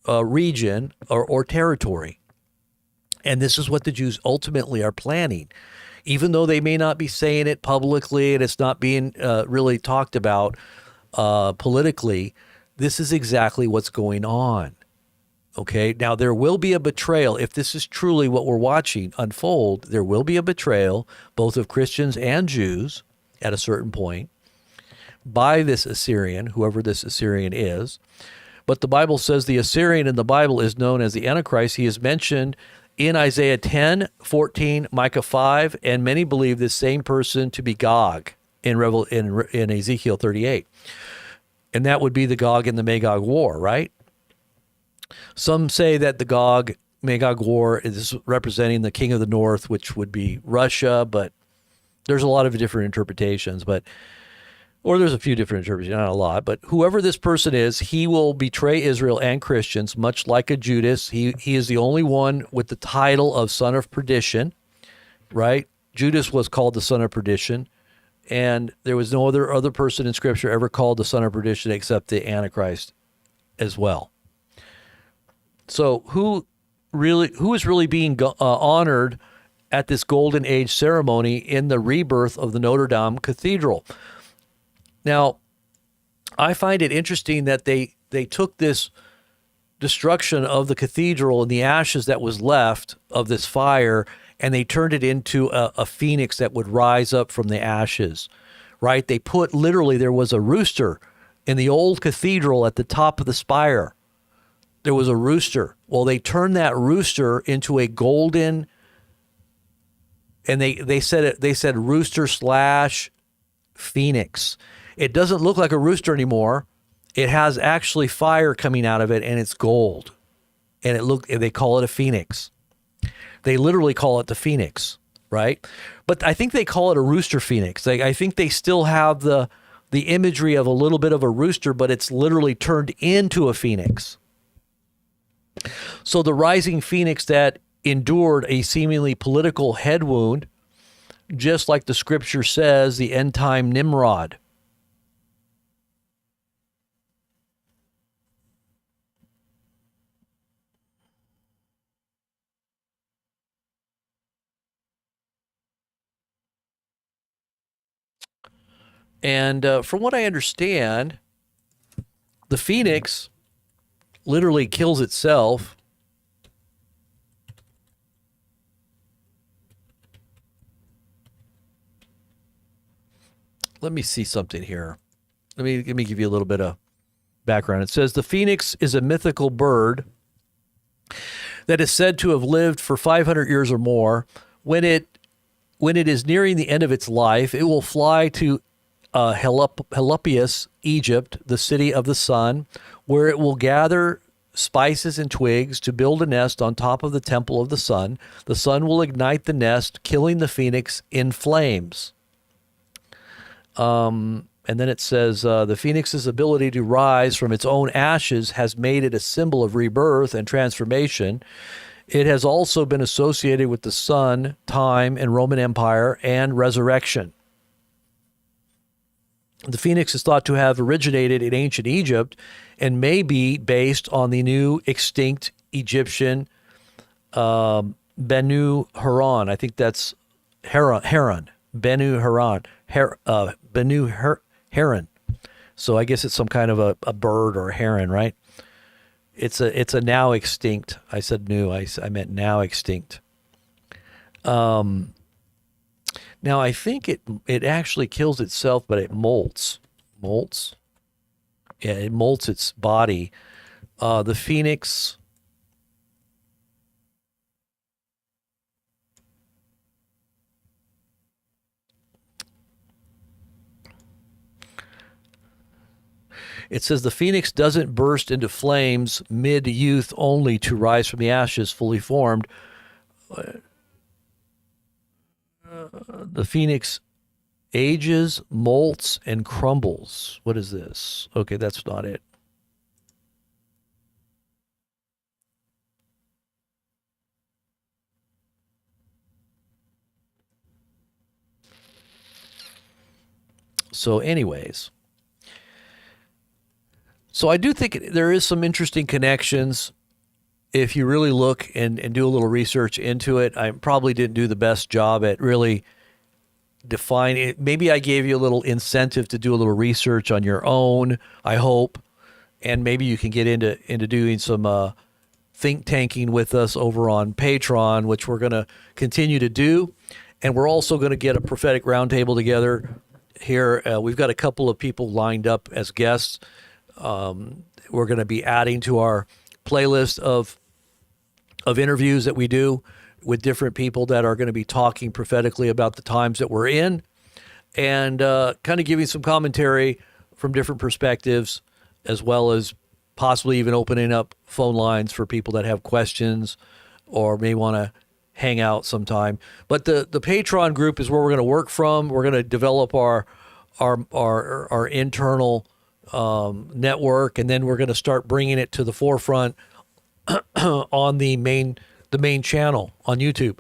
region or territory. And this is what the Jews ultimately are planning. Even though they may not be saying it publicly and it's not being really talked about politically, this is exactly what's going on. Okay, now there will be a betrayal. If this is truly what we're watching unfold, there will be a betrayal, both of Christians and Jews at a certain point, by this Assyrian, whoever this Assyrian is. But the Bible says the Assyrian in the Bible is known as the Antichrist. He is mentioned in Isaiah 10, 14, Micah 5, and many believe this same person to be Gog. in Ezekiel 38. And that would be the Gog and the Magog war, right? Some say that the Gog Magog war is representing the king of the north, which would be Russia, but there's a lot of different interpretations, or there's a few different interpretations, not a lot, but whoever this person is, he will betray Israel and Christians, much like a Judas. He is the only one with the title of son of perdition, right? Judas was called the son of perdition, and there was no other person in Scripture ever called the son of perdition except the Antichrist as well. So who is really being honored at this Golden Age ceremony in the rebirth of the Notre Dame Cathedral? Now, I find it interesting that they took this destruction of the cathedral and the ashes that was left of this fire, and they turned it into a phoenix that would rise up from the ashes, right? They put, literally, there was a rooster in the old cathedral at the top of the spire. There was a rooster. Well, they turned that rooster into a golden, and they said rooster / phoenix. It doesn't look like a rooster anymore. It has actually fire coming out of it, and it's gold. And they call it a phoenix. They literally call it the phoenix, right? But I think they call it a rooster phoenix. I think they still have the imagery of a little bit of a rooster, but it's literally turned into a phoenix. So the rising phoenix that endured a seemingly political head wound, just like the Scripture says, the end time Nimrod. And from what I understand, the phoenix literally kills itself. Let me see something here. Let me give you a little bit of background. It says the phoenix is a mythical bird that is said to have lived for 500 years or more. When it is nearing the end of its life, it will fly to Heliopolis, Egypt, the city of the sun, where it will gather spices and twigs to build a nest on top of the temple of the sun. The sun will ignite the nest, killing the phoenix in flames. And then it says the phoenix's ability to rise from its own ashes has made it a symbol of rebirth and transformation. It has also been associated with the sun, time, and Roman Empire, and resurrection. The phoenix is thought to have originated in ancient Egypt and may be based on the new extinct Egyptian Benu Haran. I think that's Heron. Benu Haran. Benu Heron. So I guess it's some kind of a bird or a heron, right? It's a now extinct. I said new. I meant now extinct. Now, I think it actually kills itself, but it molts. Molts? Yeah, it molts its body. The phoenix... It says the phoenix doesn't burst into flames mid-youth only to rise from the ashes fully formed. The phoenix ages, molts, and crumbles. What is this? Okay, that's not it. So anyways, so I do think there is some interesting connections if you really look and do a little research into it. I probably didn't do the best job at really defining it. Maybe I gave you a little incentive to do a little research on your own, I hope, and maybe you can get into doing some think tanking with us over on Patreon, which we're going to continue to do. And we're also going to get a prophetic roundtable together here. We've got a couple of people lined up as guests. We're going to be adding to our playlist of interviews that we do with different people that are going to be talking prophetically about the times that we're in. and kind of giving some commentary from different perspectives, as well as possibly even opening up phone lines for people that have questions or may want to hang out sometime. But the Patreon group is where we're going to work from. We're going to develop our internal network, and then we're going to start bringing it to the forefront on the main channel on YouTube.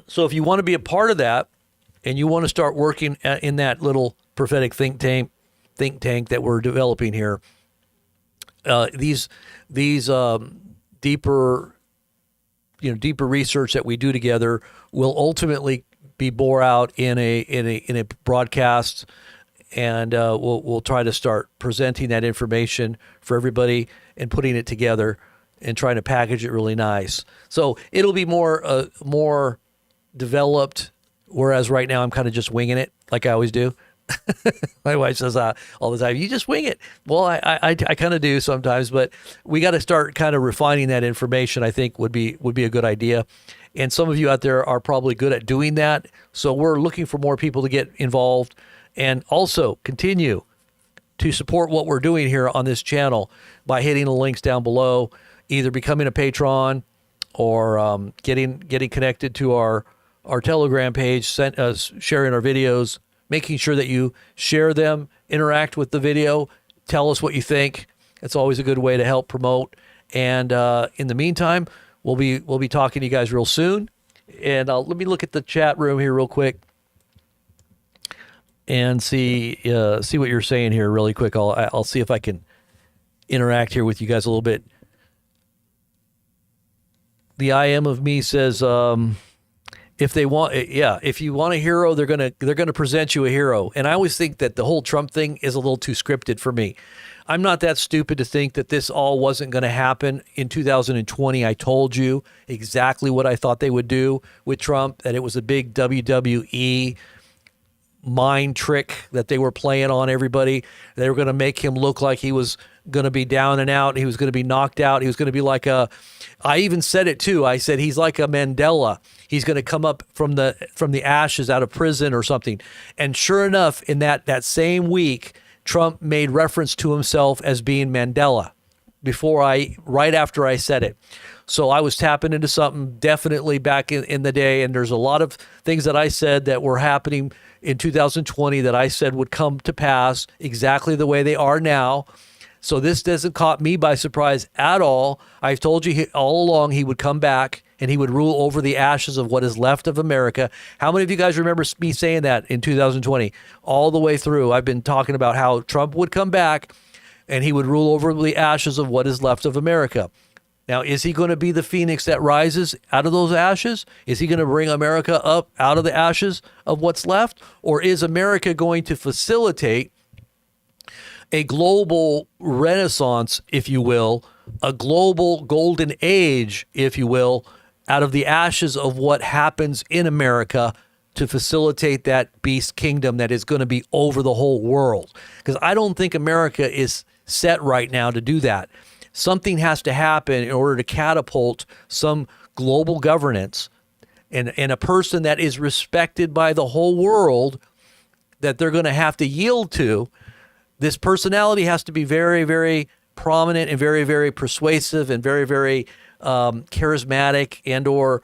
So if you want to be a part of that, and you want to start working in that little prophetic think tank that we're developing here, these deeper research that we do together will ultimately be bore out in a broadcast, and we'll try to start presenting that information for everybody and putting it together and trying to package it really nice. So it'll be more developed, whereas right now I'm kind of just winging it like I always do. My wife says all the time, you just wing it. Well, I kind of do sometimes, but we got to start kind of refining that information. I think would be a good idea. And some of you out there are probably good at doing that. So we're looking for more people to get involved, and also continue to support what we're doing here on this channel by hitting the links down below, either becoming a patron or getting connected to our Telegram page, sharing our videos, making sure that you share them, interact with the video, tell us what you think. It's always a good way to help promote. And in the meantime, we'll be talking to you guys real soon. And let me look at the chat room here real quick and see what you're saying here really quick. I'll see if I can interact here with you guys a little bit. The I am of me says, if you want a hero, they're gonna present you a hero. And I always think that the whole Trump thing is a little too scripted for me. I'm not that stupid to think that this all wasn't going to happen in 2020. I told you exactly what I thought they would do with Trump, that it was a big WWE mind trick that they were playing on everybody. They were going to make him look like he was going to be down and out. He was going to be knocked out. He was going to be like I even said it too. I said he's like a Mandela. He's going to come up from the ashes out of prison or something. And sure enough, in that same week, Trump made reference to himself as being Mandela right after I said it. So I was tapping into something definitely back in the day. And there's a lot of things that I said that were happening in 2020 that I said would come to pass exactly the way they are now. So this doesn't caught me by surprise at all. I've told you all along he would come back and he would rule over the ashes of what is left of America. How many of you guys remember me saying that in 2020? All the way through, I've been talking about how Trump would come back and he would rule over the ashes of what is left of America. Now, is he going to be the phoenix that rises out of those ashes? Is he going to bring America up out of the ashes of what's left? Or is America going to facilitate a global renaissance, if you will, a global golden age, if you will, out of the ashes of what happens in America to facilitate that beast kingdom that is going to be over the whole world? Because I don't think America is set right now to do that. Something has to happen in order to catapult some global governance and a person that is respected by the whole world that they're going to have to yield to. This personality has to be very, very prominent and very, very persuasive and very, very charismatic and or,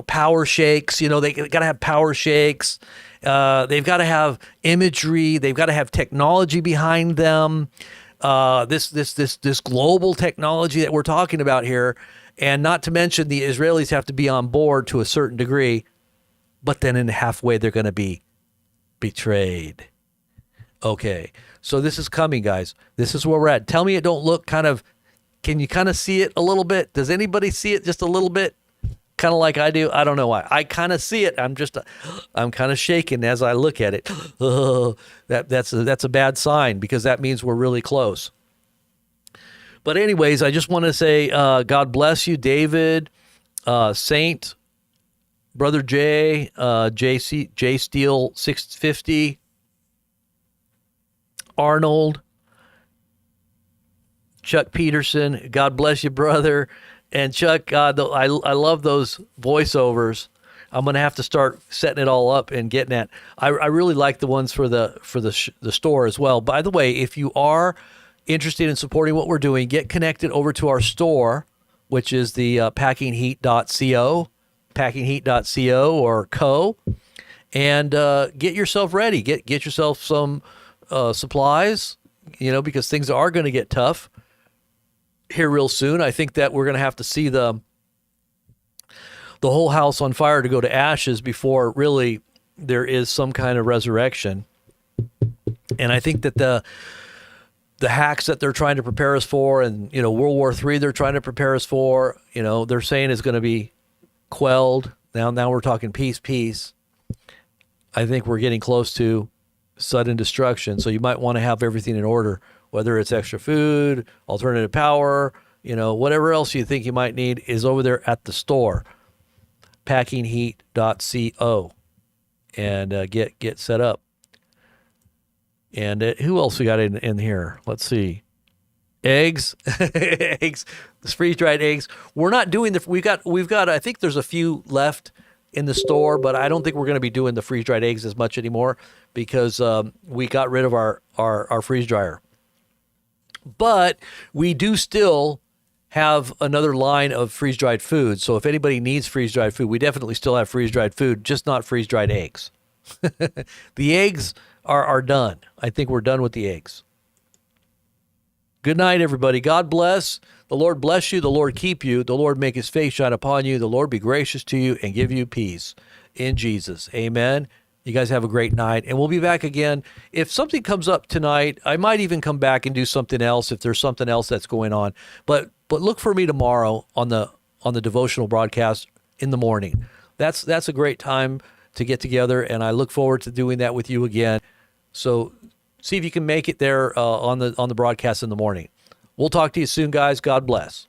power shakes. They got to have power shakes. They've got to have imagery. They've got to have technology behind them. This global technology that we're talking about here, and not to mention the Israelis have to be on board to a certain degree, but then in halfway they're going to be betrayed. Okay, so this is coming, guys. This is where we're at. Tell me it don't look can you kind of see it a little bit? Does anybody see it just a little bit? Kind of like I do. I don't know why. I kind of see it. I'm kind of shaking as I look at it. That's a bad sign, because that means we're really close. But anyways, I just want to say God bless you, David, Saint, Brother J, J Steel 650, Arnold, Chuck Peterson. God bless you, brother. And Chuck, God, I love those voiceovers. I'm going to have to start setting it all up and getting at. I really like the ones for the store as well. By the way, if you are interested in supporting what we're doing, get connected over to our store, which is the packingheat.co or co, and get yourself ready. Get yourself some supplies, because things are going to get tough here real soon. I think that we're going to have to see the whole house on fire to go to ashes before really there is some kind of resurrection. And I think that the hacks that they're trying to prepare us for, and World War III they're trying to prepare us for, they're saying is going to be quelled. Now we're talking peace. I think we're getting close to sudden destruction. So you might want to have everything in order, whether it's extra food, alternative power, whatever else you think you might need is over there at the store, packingheat.co, and get set up. And who else we got in here? Let's see. Eggs, eggs, freeze-dried eggs. We're not doing we've got, I think there's a few left in the store, but I don't think we're going to be doing the freeze-dried eggs as much anymore because we got rid of our freeze dryer. But we do still have another line of freeze-dried food. So if anybody needs freeze-dried food, we definitely still have freeze-dried food, just not freeze-dried eggs. The eggs are done. I think we're done with the eggs. Good night, everybody. God bless. The Lord bless you. The Lord keep you. The Lord make his face shine upon you. The Lord be gracious to you and give you peace in Jesus. Amen. You guys have a great night, and we'll be back again. If something comes up tonight, I might even come back and do something else if there's something else that's going on. But look for me tomorrow on the devotional broadcast in the morning. That's a great time to get together, and I look forward to doing that with you again. So see if you can make it there on the broadcast in the morning. We'll talk to you soon, guys. God bless.